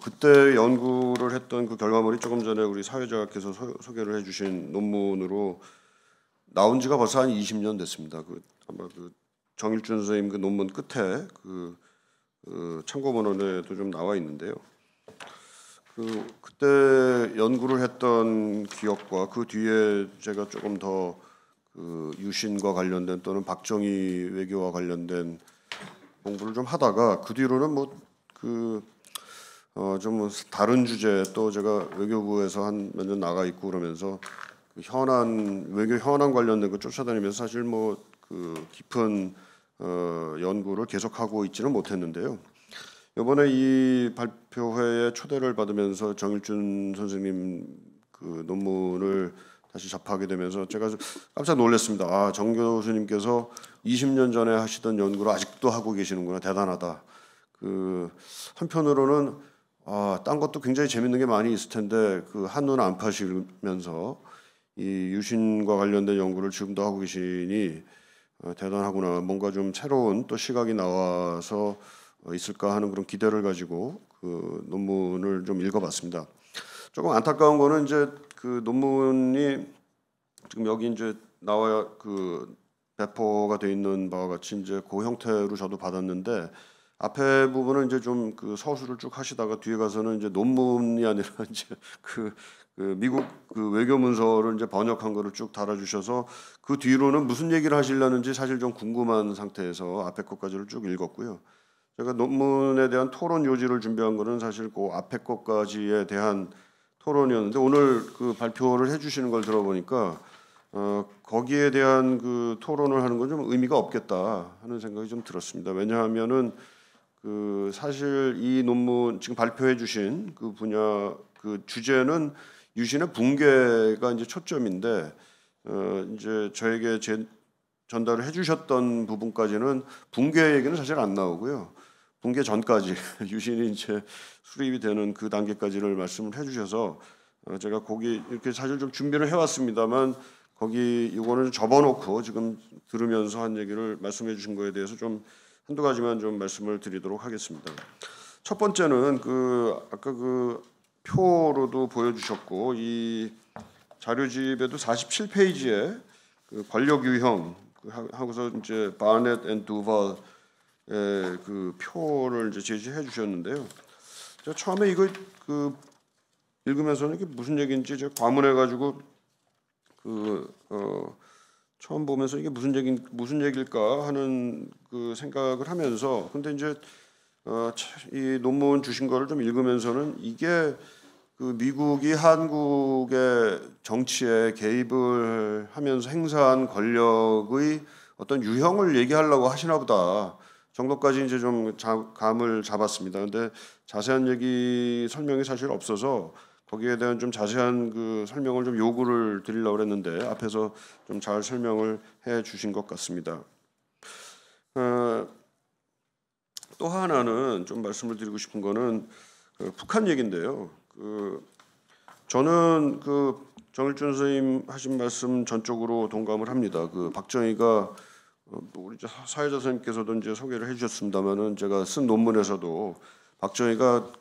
그때 연구를 했던 그 결과물이 조금 전에 우리 사회자께서 소개를 해주신 논문으로 나온 지가 벌써 한 20년 됐습니다. 아마 정일준 선생님 그 논문 끝에 참고문헌에도 좀 나와 있는데요. 그때 연구를 했던 기억과 그 뒤에 제가 조금 더 유신과 관련된 또는 박정희 외교와 관련된 공부를 좀 하다가 그 뒤로는 좀 다른 주제, 또 제가 외교부에서 한 몇 년 나가 있고 그러면서 외교 현안 관련된 거 쫓아다니면서 사실 깊은 연구를 계속하고 있지는 못했는데요. 이번에 이 발표회에 초대를 받으면서 정일준 선생님 논문을 다시 접하게 되면서 제가 깜짝 놀랐습니다. 정 교수님께서 20년 전에 하시던 연구를 아직도 하고 계시는구나, 대단하다. 한편으로는 딴 것도 굉장히 재밌는 게 많이 있을 텐데 한눈 안 파시면서 이 유신과 관련된 연구를 지금도 하고 계시니 대단하구나. 뭔가 좀 새로운 또 시각이 나와서 있을까 하는 그런 기대를 가지고 논문을 좀 읽어봤습니다. 조금 안타까운 거는 이제 논문이 지금 여기 이제 나와 배포가 돼 있는 바와 같이 이제 그 형태로 저도 받았는데, 앞에 부분은 이제 좀 서술을 쭉 하시다가 뒤에 가서는 이제 논문이 아니라 이제 미국 외교 문서를 이제 번역한 거를 쭉 달아주셔서 그 뒤로는 무슨 얘기를 하시려는지 사실 좀 궁금한 상태에서 앞에 것까지를 쭉 읽었고요. 제가 논문에 대한 토론 요지를 준비한 거는 사실 그 앞에 것까지에 대한 토론이었는데, 오늘 발표를 해주시는 걸 들어보니까 거기에 대한 토론을 하는 건 좀 의미가 없겠다 하는 생각이 좀 들었습니다. 왜냐하면은 사실 이 논문 지금 발표해 주신 분야 주제는 유신의 붕괴가 이제 초점인데, 이제 저에게 전달을 해주셨던 부분까지는 붕괴 얘기는 사실 안 나오고요. 붕괴 전까지 유신이 이제 수립이 되는 그 단계까지를 말씀을 해주셔서 제가 거기 이렇게 사실 좀 준비를 해왔습니다만, 거기 이거는 접어놓고 지금 들으면서 한 얘기를 말씀해주신 거에 대해서 좀 한두 가지만 좀 말씀을 드리도록 하겠습니다. 첫 번째는 아까 표로도 보여주셨고 이 자료집에도 47페이지에 권력 유형 하고서 이제 바넷 앤 두발의 표를 이제 제시해 주셨는데요. 제가 처음에 이거 읽으면서는 이게 무슨 얘기인지 제가 과문해 가지고 처음 보면서 이게 무슨 얘기일까 하는 생각을 하면서, 근데 이제 이 논문 주신 거를 좀 읽으면서는 이게 미국이 한국의 정치에 개입을 하면서 행사한 권력의 어떤 유형을 얘기하려고 하시나 보다 정도까지 이제 좀 감을 잡았습니다. 근데 자세한 얘기 설명이 사실 없어서 거기에 대한 좀 자세한 설명을 좀 요구를 드리려고 했는데 앞에서 좀 잘 설명을 해 주신 것 같습니다. 또 하나는 좀 말씀을 드리고 싶은 거는 북한 얘기인데요. 저는 정일준 선생님 하신 말씀 전적으로 동감을 합니다. 박정희가 우리 사회자 선생님께서도 이제 소개를 해주셨습니다만은 제가 쓴 논문에서도 박정희가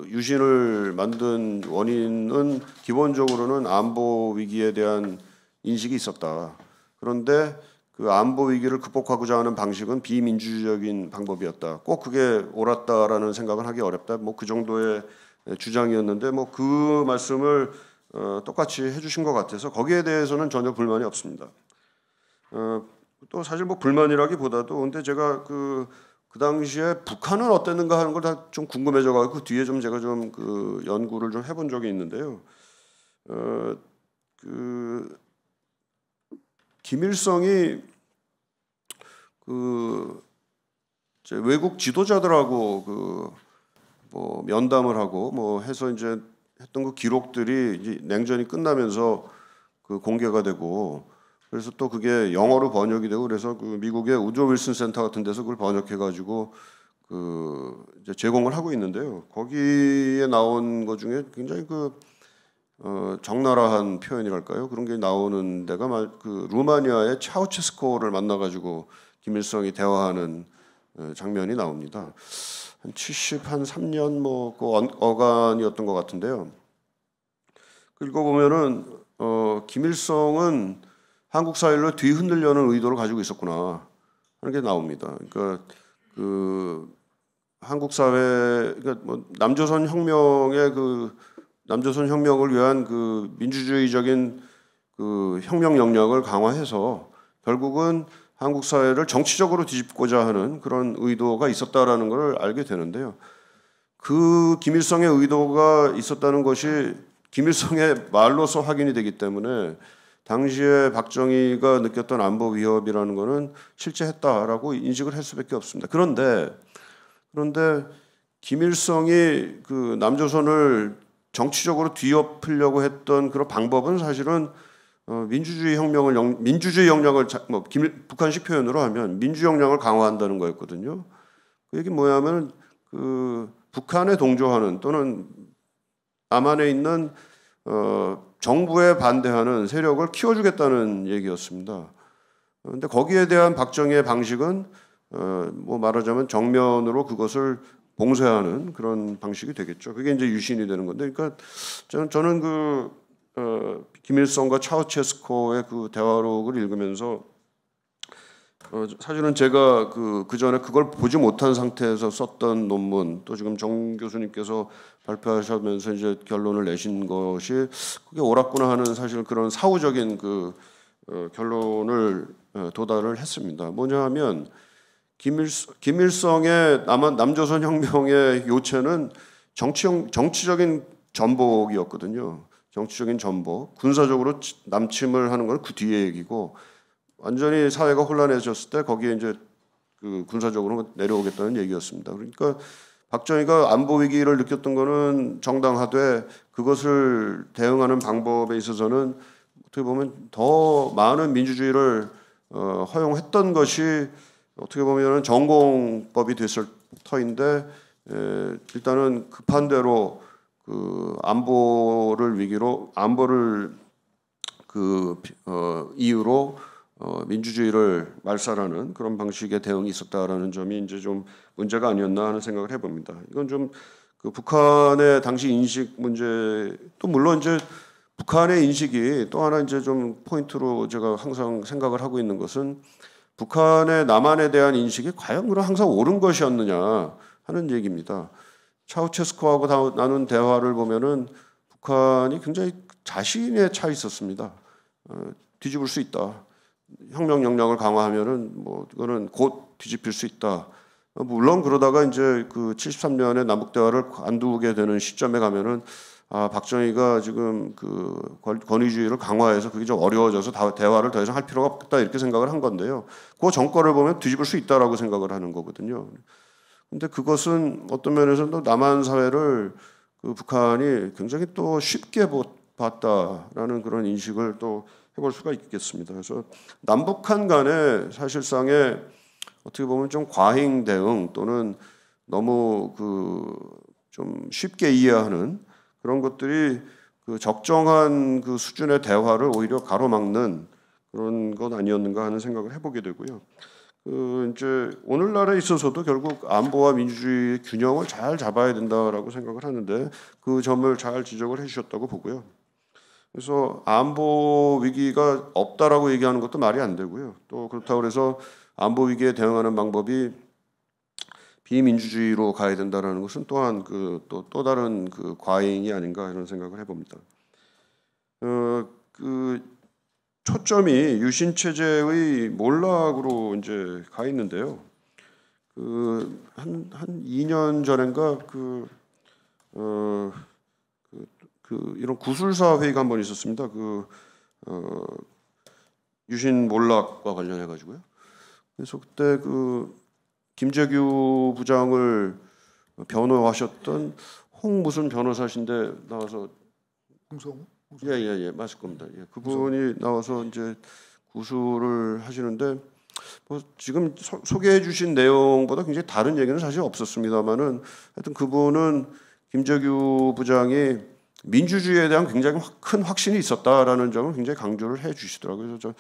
유신을 만든 원인은 기본적으로는 안보 위기에 대한 인식이 있었다. 그런데 그 안보 위기를 극복하고자 하는 방식은 비민주적인 방법이었다. 꼭 그게 옳았다라는 생각은 하기 어렵다. 뭐 그 정도의 주장이었는데 뭐 그 말씀을 똑같이 해주신 것 같아서 거기에 대해서는 전혀 불만이 없습니다. 또 사실 뭐 불만이라기보다도 근데 제가 그 당시에 북한은 어땠는가 하는 걸 다 좀 궁금해져가지고 그 뒤에 좀 제가 좀 그 연구를 좀 해본 적이 있는데요. 그 김일성이 그 외국 지도자들하고 그 뭐 면담을 하고 뭐 해서 이제 했던 그 기록들이 이제 냉전이 끝나면서 그 공개가 되고 그래서 또 그게 영어로 번역이 되고 그래서 그 미국의 우드로 윌슨 센터 같은 데서 그걸 번역해 가지고 그 이제 제공을 하고 있는데요. 거기에 나온 것 중에 굉장히 그 적나라한 표현이랄까요? 그런 게 나오는 데가 그 루마니아의 차우체스코를 만나 가지고 김일성이 대화하는 장면이 나옵니다. 한 73년 뭐 그 어간이었던 것 같은데요. 읽어보면은 김일성은 한국 사회를 뒤흔들려는 의도를 가지고 있었구나 하는 게 나옵니다. 그러니까 그 한국 사회 그러니까 뭐 남조선 혁명의 그 남조선 혁명을 위한 그 민주주의적인 그 혁명 역량을 강화해서 결국은 한국 사회를 정치적으로 뒤집고자 하는 그런 의도가 있었다라는 걸 알게 되는데요. 그 김일성의 의도가 있었다는 것이 김일성의 말로서 확인이 되기 때문에 당시에 박정희가 느꼈던 안보 위협이라는 것은 실제 했다라고 인식을 할 수밖에 없습니다. 그런데 김일성이 그 남조선을 정치적으로 뒤엎으려고 했던 그런 방법은 사실은 민주주의 역량을 뭐 북한식 표현으로 하면 민주 역량을 강화한다는 거였거든요. 그 얘기 뭐냐면 그 북한에 동조하는 또는 남한에 있는 정부에 반대하는 세력을 키워주겠다는 얘기였습니다. 그런데 거기에 대한 박정희의 방식은 뭐 말하자면 정면으로 그것을 봉쇄하는 그런 방식이 되겠죠. 그게 이제 유신이 되는 건데, 그러니까 저는 그 김일성과 차우체스코의 그 대화록을 읽으면서 사실은 제가 그 전에 그걸 보지 못한 상태에서 썼던 논문 또 지금 정 교수님께서 발표하시면서 이제 결론을 내신 것이 그게 옳았구나 하는 사실 그런 사후적인 그 결론을 도달을 했습니다. 뭐냐하면 김일성의 남조선 혁명의 요체는 정치적인 전복이었거든요. 정치적인 전복, 군사적으로 남침을 하는 건 그 뒤에 얘기고 완전히 사회가 혼란해졌을 때 거기에 이제 그 군사적으로 내려오겠다는 얘기였습니다. 그러니까 박정희가 안보 위기를 느꼈던 거는 정당하되 그것을 대응하는 방법에 있어서는 어떻게 보면 더 많은 민주주의를 허용했던 것이 어떻게 보면 전공법이 됐을 터인데 일단은 급한 대로 그 안보를 이유로 민주주의를 말살하는 그런 방식의 대응이 있었다라는 점이 이제 좀 문제가 아니었나 하는 생각을 해봅니다. 이건 좀 그 북한의 당시 인식 문제 또 물론 이제 북한의 인식이 또 하나 이제 좀 포인트로 제가 항상 생각을 하고 있는 것은 북한의 남한에 대한 인식이 과연 그럼 항상 옳은 것이었느냐 하는 얘기입니다. 차우체스코하고 나눈 대화를 보면은 북한이 굉장히 자신에 차 있었습니다. 뒤집을 수 있다. 혁명 역량을 강화하면은 뭐 이거는 곧 뒤집힐 수 있다. 물론 그러다가 이제 그 73년에 남북 대화를 관두게 되는 시점에 가면은 박정희가 지금 그 권위주의를 강화해서 그게 좀 어려워져서 대화를 더 이상 할 필요가 없겠다 이렇게 생각을 한 건데요. 그 정권을 보면 뒤집을 수 있다라고 생각을 하는 거거든요. 근데 그것은 어떤 면에서는 또 남한 사회를 그 북한이 굉장히 또 쉽게 봤다라는 그런 인식을 또 해볼 수가 있겠습니다. 그래서 남북한 간에 사실상의 어떻게 보면 좀 과잉 대응 또는 너무 그 좀 쉽게 이해하는 그런 것들이 그 적정한 그 수준의 대화를 오히려 가로막는 그런 건 아니었는가 하는 생각을 해보게 되고요. 그 이제 오늘날에 있어서도 결국 안보와 민주주의의 균형을 잘 잡아야 된다라고 생각을 하는데 그 점을 잘 지적을 해주셨다고 보고요. 그래서 안보 위기가 없다라고 얘기하는 것도 말이 안 되고요. 또 그렇다고 해서 안보 위기에 대응하는 방법이 비민주주의로 가야 된다는 것은 또한 또 다른 과잉이 아닌가 이런 생각을 해봅니다. 그 초점이 유신 체제의 몰락으로 이제 가 있는데요. 한 2년 전인가 이런 구술사 회의가 한 번 있었습니다. 유신 몰락과 관련해 가지고요. 그래서 그때 김재규 부장을 변호하셨던 홍 무슨 변호사신데 나와서
홍성우?
예, 맞을 겁니다. 예, 그분이 나와서 이제 구술을 하시는데 뭐 지금 소개해 주신 내용보다 굉장히 다른 얘기는 사실 없었습니다만은 하여튼 그분은 김재규 부장이 민주주의에 대한 굉장히 큰 확신이 있었다라는 점을 굉장히 강조를 해 주시더라고요. 그래서 저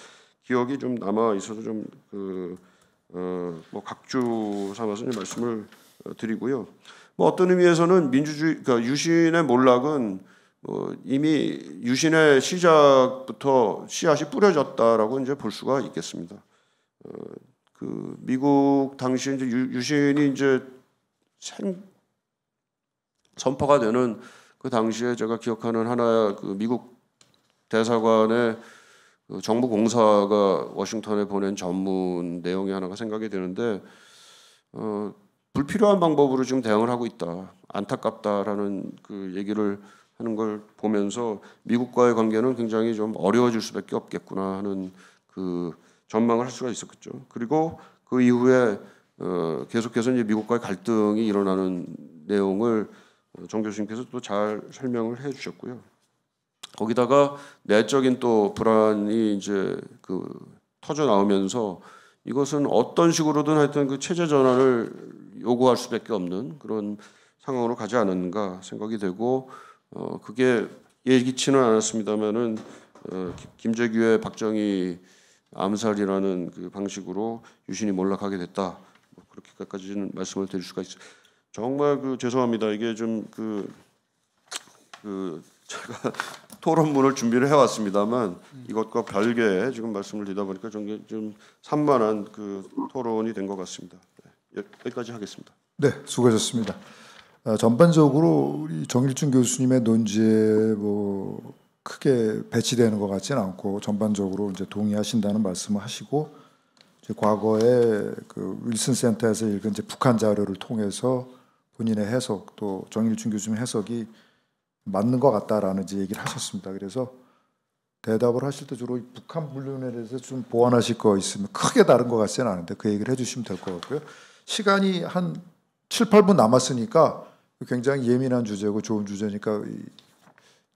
기억이 좀 남아 있어서 좀 뭐 각주 삼아서 말씀을 드리고요. 뭐 어떤 의미에서는 민주주의, 그러니까 유신의 몰락은 이미 유신의 시작부터 씨앗이 뿌려졌다라고 이제 볼 수가 있겠습니다. 미국 당시 이제 유신이 이제 선포가 되는 그 당시에 제가 기억하는 하나의 미국 대사관의 정부 공사가 워싱턴에 보낸 전문 내용이 하나가 생각이 되는데 불필요한 방법으로 지금 대응을 하고 있다, 안타깝다라는 얘기를 하는 걸 보면서 미국과의 관계는 굉장히 좀 어려워질 수밖에 없겠구나 하는 전망을 할 수가 있었겠죠. 그리고 그 이후에 계속해서 이제 미국과의 갈등이 일어나는 내용을 정 교수님께서 또 잘 설명을 해주셨고요. 거기다가 내적인 또 불안이 이제 터져 나오면서 이것은 어떤 식으로든 하여튼 체제 전환을 요구할 수밖에 없는 그런 상황으로 가지 않았는가 생각이 되고 그게 예기치는 않았습니다만은 김재규의 박정희 암살이라는 방식으로 유신이 몰락하게 됐다. 뭐 그렇게까지는 말씀을 드릴 수가 있어요. 정말 죄송합니다. 이게 좀 제가 토론문을 준비를 해왔습니다만 이것과 별개의 지금 말씀을 드리다 보니까 좀 산만한 토론이 된 것 같습니다. 네, 여기까지 하겠습니다.
네, 수고하셨습니다. 전반적으로 우리 정일준 교수님의 논지에 뭐 크게 배치되는 것 같지는 않고 전반적으로 이제 동의하신다는 말씀을 하시고 이제 과거에 윌슨 센터에서 읽은 이제 북한 자료를 통해서 본인의 해석 또 정일준 교수님 해석이 맞는 것 같다라는 이제 얘기를 하셨습니다. 그래서 대답을 하실 때 주로 북한 분류에 대해서 좀 보완하실 거 있으면 크게 다른 것 같지는 않은데 그 얘기를 해주시면 될 것 같고요. 시간이 한 7, 8분 남았으니까 굉장히 예민한 주제고 좋은 주제니까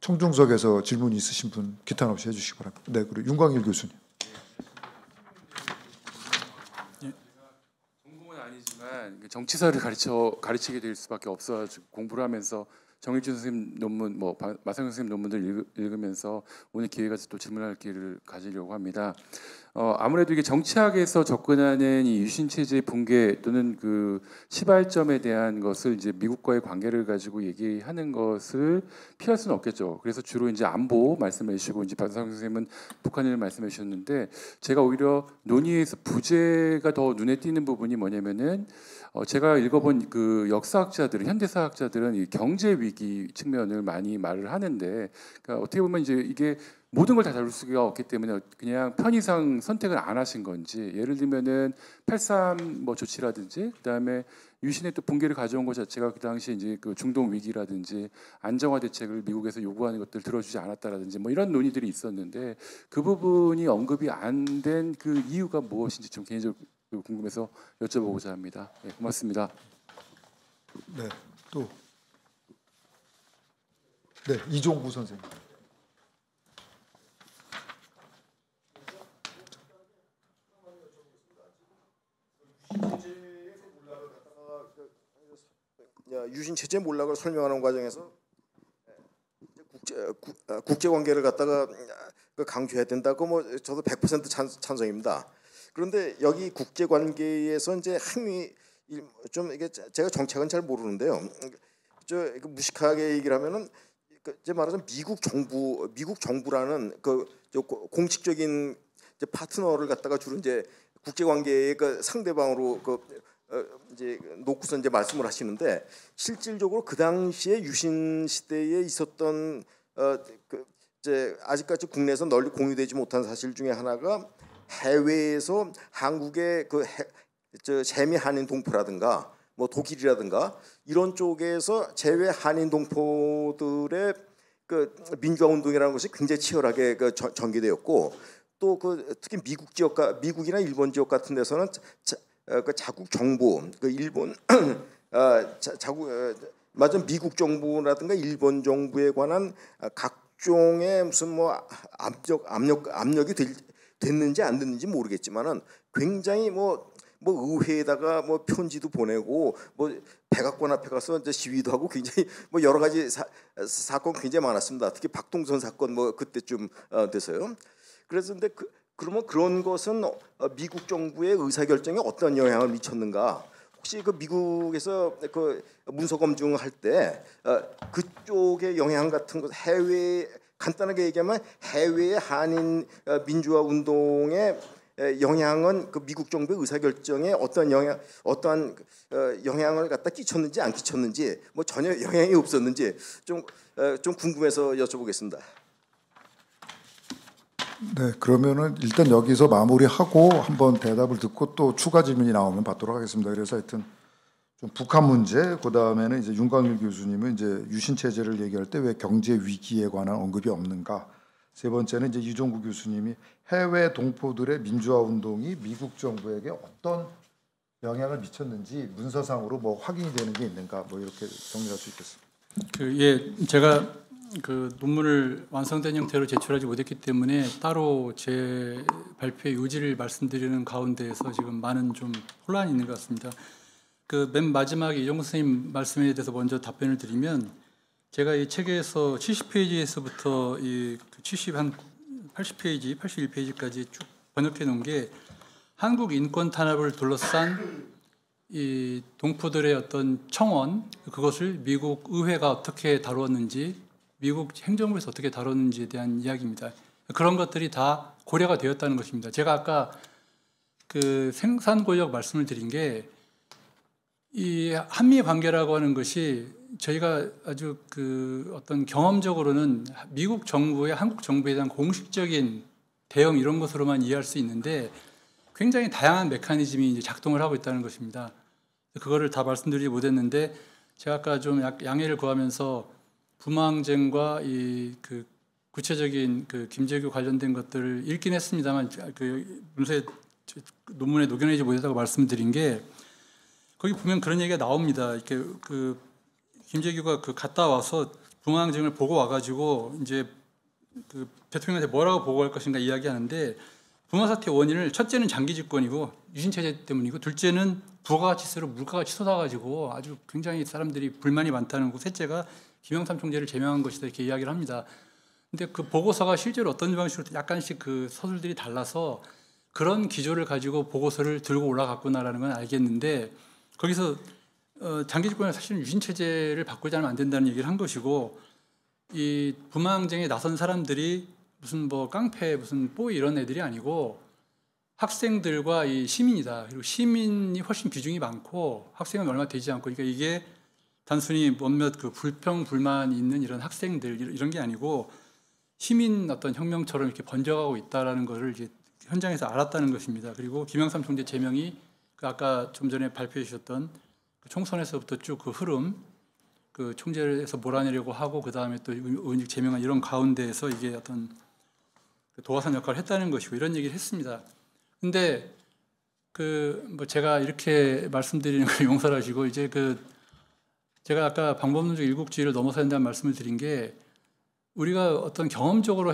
청중석에서 질문 있으신 분 기탄 없이 해주시기 바랍니다. 네, 그리고 윤광일 교수님.
전공은 아니지만 정치사를 가르치게 될 수밖에 없어가지고 공부를 하면서 정일준 선생님 논문, 마상현 선생님 논문들 읽으면서 오늘 기회가 또 질문할 기회를 가지려고 합니다. 아무래도 이게 정치학에서 접근하는 이 유신 체제의 붕괴 또는 시발점에 대한 것을 이제 미국과의 관계를 가지고 얘기하는 것을 피할 수는 없겠죠. 그래서 주로 이제 안보 말씀해 주시고 이제 마상현 선생님은 북한을 말씀해 주셨는데 제가 오히려 논의에서 부재가 더 눈에 띄는 부분이 뭐냐면은 제가 읽어본 역사학자들은 현대사학자들은 이 경제 위기 측면을 많이 말을 하는데 그러니까 어떻게 보면 이제 이게 모든 걸 다 다룰 수가 없기 때문에 그냥 편의상 선택을 안 하신 건지 예를 들면은 8.3 조치라든지 그다음에 유신의 또 붕괴를 가져온 것 자체가 그 당시 이제 중동 위기라든지 안정화 대책을 미국에서 요구하는 것들 들어주지 않았다라든지 이런 논의들이 있었는데 그 부분이 언급이 안 된 그 이유가 무엇인지 좀 개인적으로 궁금해서 여쭤보고자 합니다. 네, 고맙습니다.
네, 또 네, 이종구 선생님.
유신 체제 몰락을 설명하는 과정에서 국제 관계를 갖다가 강조해야 된다고 저도 100% 찬성입니다. 그런데 여기 국제 관계에서 이제 좀 이게 제가 정책은 잘 모르는데요. 무식하게 얘기를 하면은 이제 말하자면 미국 정부라는 저 공식적인 이제 파트너를 갖다가 주로 이제 국제 관계의 그 상대방으로 이제 놓고서 이제 말씀을 하시는데, 실질적으로 그 당시에 유신 시대에 있었던 이제 아직까지 국내에서 널리 공유되지 못한 사실 중에 하나가, 해외에서 한국의 저 재미 한인 동포라든가 뭐 독일이라든가 이런 쪽에서 재외 한인 동포들의 그 민주화 운동이라는 것이 굉장히 치열하게 전개되었고, 또 특히 미국이나 일본 지역 같은 데서는 자국 정부, 일본 맞은 미국 정부라든가 일본 정부에 관한 각종의 무슨 뭐 압력이 됐는지 안 됐는지 모르겠지만은, 굉장히 뭐 의회에다가 뭐 편지도 보내고 뭐 백악관 앞에 가서 이제 시위도 하고, 굉장히 뭐 여러 가지 사건 굉장히 많았습니다. 특히 박동선 사건 뭐 그때쯤 돼서요. 그래서 근데 그러면 그런 것은 미국 정부의 의사결정에 어떤 영향을 미쳤는가? 혹시 미국에서 문서 검증할 때 그쪽의 영향 같은 것, 간단하게 얘기하면 해외의 한인 민주화 운동의 영향은 미국 정부의 의사결정에 어떠한 영향을 갖다 끼쳤는지 안 끼쳤는지, 뭐 전혀 영향이 없었는지 좀 궁금해서 여쭤보겠습니다.
네, 그러면은 일단 여기서 마무리하고 한번 대답을 듣고 또 추가 질문이 나오면 받도록 하겠습니다. 그래서 하여튼 좀 북한 문제, 그 다음에는 이제 윤광일 교수님은 이제 유신 체제를 얘기할 때 왜 경제 위기에 관한 언급이 없는가. 세 번째는 이제 유종구 교수님이 해외 동포들의 민주화 운동이 미국 정부에게 어떤 영향을 미쳤는지 문서상으로 뭐 확인이 되는 게 있는가, 뭐 이렇게 정리할 수 있겠습니다.
제가 논문을 완성된 형태로 제출하지 못했기 때문에 따로 제 발표의 요지를 말씀드리는 가운데에서 지금 많은 좀 혼란이 있는 것 같습니다. 맨 마지막에 이종구 선생님 말씀에 대해서 먼저 답변을 드리면, 제가 이 책에서 70페이지에서부터 80페이지, 81페이지까지 쭉 번역해 놓은 게, 한국 인권 탄압을 둘러싼 이 동포들의 어떤 청원, 그것을 미국 의회가 어떻게 다루었는지, 미국 행정부에서 어떻게 다뤘는지에 대한 이야기입니다. 그런 것들이 다 고려가 되었다는 것입니다. 제가 아까 생산 권력 말씀을 드린 게, 이 한미 관계라고 하는 것이 저희가 아주 어떤 경험적으로는 미국 정부의 한국 정부에 대한 공식적인 대응 이런 것으로만 이해할 수 있는데, 굉장히 다양한 메커니즘이 이제 작동을 하고 있다는 것입니다. 그거를 다 말씀드리지 못했는데, 제가 아까 좀 양해를 구하면서 부마항쟁과 구체적인 김재규 관련된 것들을 읽긴 했습니다만, 문서에 논문에 녹여내지 못했다고 말씀드린 게, 거기 보면 그런 얘기가 나옵니다. 이렇게 김재규가 갔다 와서 부마항쟁을 보고 와가지고 이제 대통령한테 뭐라고 보고할 것인가 이야기하는데, 부마 사태 원인을 첫째는 장기 집권이고 유신 체제 때문이고, 둘째는 부가가치세로 물가가 치솟아가지고 아주 굉장히 사람들이 불만이 많다는 거, 셋째가 김영삼 총재를 제명한 것이다, 이렇게 이야기를 합니다. 근데 그 보고서가 실제로 어떤 방식으로 약간씩 서술들이 달라서 그런 기조를 가지고 보고서를 들고 올라갔구나라는 건 알겠는데, 거기서 장기 집권은 사실은 유신 체제를 바꾸지 않으면 안 된다는 얘기를 한 것이고, 이 부마항쟁에 나선 사람들이 무슨 뭐 깡패, 무슨 뽀이 이런 애들이 아니고 학생들과 이 시민이다. 그리고 시민이 훨씬 비중이 많고 학생은 얼마 되지 않고, 그러니까 이게 단순히 몇몇 불평 불만이 있는 이런 학생들 이런 게 아니고 시민 어떤 혁명처럼 이렇게 번져가고 있다라는 것을 이제 현장에서 알았다는 것입니다. 그리고 김영삼 총재 제명이 아까 좀 전에 발표해 주셨던 총선에서부터 쭉 흐름, 총재에서 몰아내려고 하고 그 다음에 또 의원직 제명한 이런 가운데에서 이게 어떤 도화선 역할을 했다는 것이고, 이런 얘기를 했습니다. 근데 뭐 제가 이렇게 말씀드리는 걸 용서를 하시고, 이제 제가 아까 방법론적 일국주의를 넘어서야 한다는 말씀을 드린 게, 우리가 어떤 경험적으로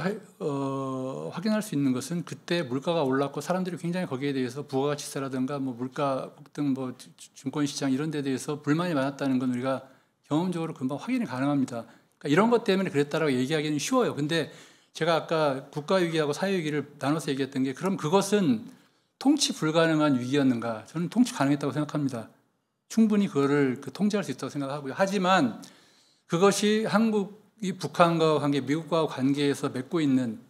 확인할 수 있는 것은, 그때 물가가 올랐고 사람들이 굉장히 거기에 대해서 부가가치세라든가 뭐 물가 폭등, 뭐 증권시장 이런 데 대해서 불만이 많았다는 건 우리가 경험적으로 금방 확인이 가능합니다. 그러니까 이런 것 때문에 그랬다라고 얘기하기는 쉬워요. 근데 제가 아까 국가위기하고 사회위기를 나눠서 얘기했던 게, 그럼 그것은 통치 불가능한 위기였는가? 저는 통치 가능했다고 생각합니다. 충분히 그거를 통제할 수 있다고 생각하고요. 하지만 그것이 한국 이 북한과 관계, 미국과 관계에서 맺고 있는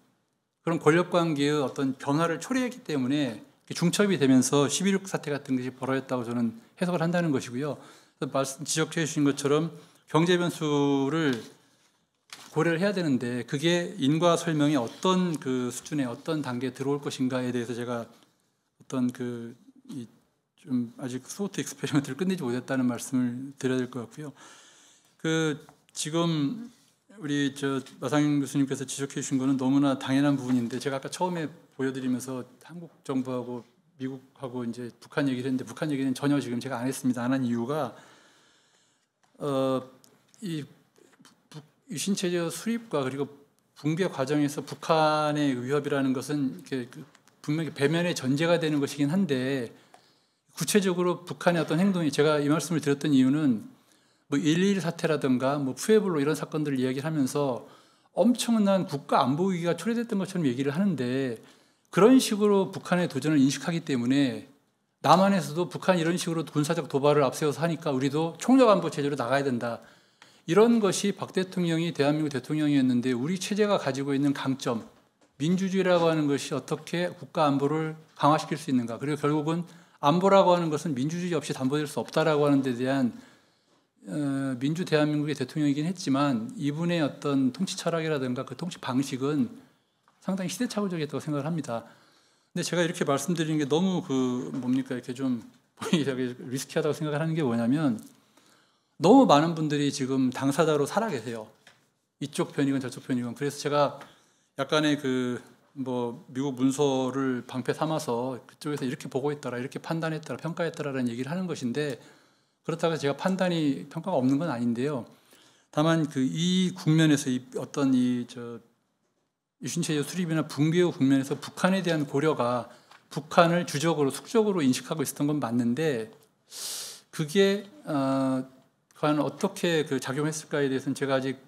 그런 권력 관계의 어떤 변화를 초래했기 때문에 중첩이 되면서 11.6 사태 같은 것이 벌어졌다고 저는 해석을 한다는 것이고요. 그래서 지적해 주신 것처럼 경제 변수를 고려를 해야 되는데 그게 인과 설명이 어떤 그 수준에 어떤 단계에 들어올 것인가에 대해서 제가 어떤 좀 아직 소트 익스페리먼트를 끝내지 못했다는 말씀을 드려야 될 것 같고요. 지금 우리 마상현 교수님께서 지적해 주신 거는 너무나 당연한 부분인데 제가 아까 처음에 보여드리면서 한국 정부하고 미국하고 이제 북한 얘기를 했는데 북한 얘기는 전혀 지금 제가 안 했습니다. 안 한 이유가 이 유신체제 수립과 그리고 붕괴 과정에서 북한의 위협이라는 것은 이렇게 분명히 배면의 전제가 되는 것이긴 한데 구체적으로 북한의 어떤 행동이 제가 이 말씀을 드렸던 이유는 뭐 1.1 사태라든가 뭐 푸에블로 이런 사건들을 이야기를 하면서 엄청난 국가 안보 위기가 초래됐던 것처럼 얘기를 하는데 그런 식으로 북한의 도전을 인식하기 때문에 남한에서도 북한이 이런 식으로 군사적 도발을 앞세워서 하니까 우리도 총력 안보 체제로 나가야 된다. 이런 것이 박 대통령이 대한민국 대통령이었는데 우리 체제가 가지고 있는 강점, 민주주의라고 하는 것이 어떻게 국가 안보를 강화시킬 수 있는가. 그리고 결국은 안보라고 하는 것은 민주주의 없이 담보될 수 없다라고 하는 데 대한 민주 대한민국의 대통령이긴 했지만 이분의 어떤 통치 철학이라든가 그 통치 방식은 상당히 시대착오적이었다고 생각을 합니다. 근데 제가 이렇게 말씀드리는 게 너무 이렇게 좀 리스키하다고 생각을 하는 게 뭐냐면 너무 많은 분들이 지금 당사자로 살아 계세요. 이쪽 편이건 저쪽 편이건. 그래서 제가 약간의 미국 문서를 방패 삼아서 그쪽에서 이렇게 보고 있더라, 이렇게 판단했더라, 평가했더라라는 얘기를 하는 것인데 그렇다고 제가 평가가 없는 건 아닌데요. 다만 이 국면에서 어떤 유신체제 수립이나 붕괴 국면에서 북한에 대한 고려가 북한을 주적으로 숙적으로 인식하고 있었던 건 맞는데 그게 과연 어떻게 작용했을까에 대해서는 제가 아직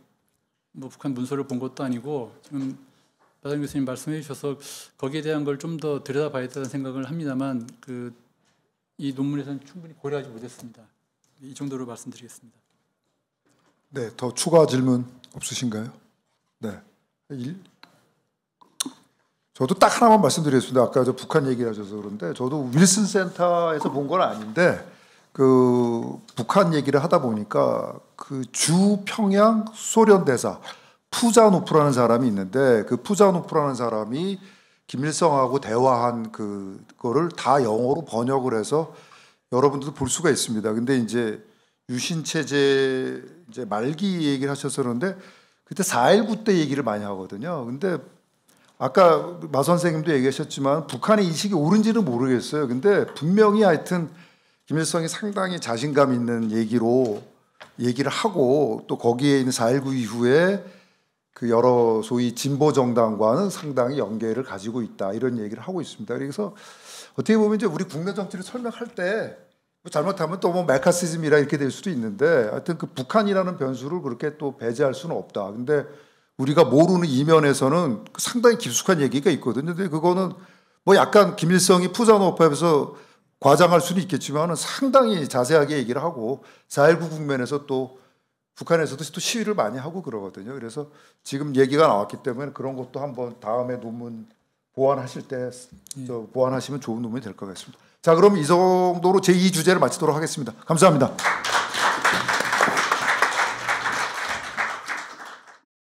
북한 문서를 본 것도 아니고 지금 마상현 교수님 말씀해 주셔서 거기에 대한 걸 좀 더 들여다봐야 된다는 생각을 합니다만 이 논문에서는 충분히 고려하지 못했습니다. 이 정도로 말씀드리겠습니다.
네, 더 추가 질문 없으신가요? 네. 저도 딱 하나만 말씀드리겠습니다. 아까 북한 얘기를 하셔서 그런데 저도 윌슨 센터에서 본 건 아닌데 북한 얘기를 하다 보니까 주평양 소련 대사 푸자노프라는 사람이 있는데 그 푸자노프라는 사람이 김일성하고 대화한 그거를 다 영어로 번역을 해서 여러분들도 볼 수가 있습니다. 근데 이제 유신 체제 이제 말기 얘기를 하셔서 그런데 그때 4.19 때 얘기를 많이 하거든요. 근데 아까 마 선생님도 얘기하셨지만 북한의 인식이 옳은지는 모르겠어요. 근데 분명히 하여튼 김일성이 상당히 자신감 있는 얘기를 하고 또 거기에 있는 4.19 이후에 여러 소위 진보 정당과는 상당히 연계를 가지고 있다 이런 얘기를 하고 있습니다. 그래서 어떻게 보면 이제 우리 국내 정치를 설명할 때 잘못하면 또 메카시즘이라 이렇게 될 수도 있는데 하여튼 북한이라는 변수를 그렇게 또 배제할 수는 없다. 근데 우리가 모르는 이면에서는 상당히 깊숙한 얘기가 있거든요. 근데 그거는 약간 김일성이 푸자노프에서 과장할 수는 있겠지만 상당히 자세하게 얘기를 하고 4.19 국면에서 또 북한에서도 또 시위를 많이 하고 그러거든요. 그래서 지금 얘기가 나왔기 때문에 그런 것도 한번 다음에 논문 보완하실 때 보완하시면 좋은 논문이 될 것 같습니다. 자, 그럼 이 정도로 제2 주제를 마치도록 하겠습니다. 감사합니다.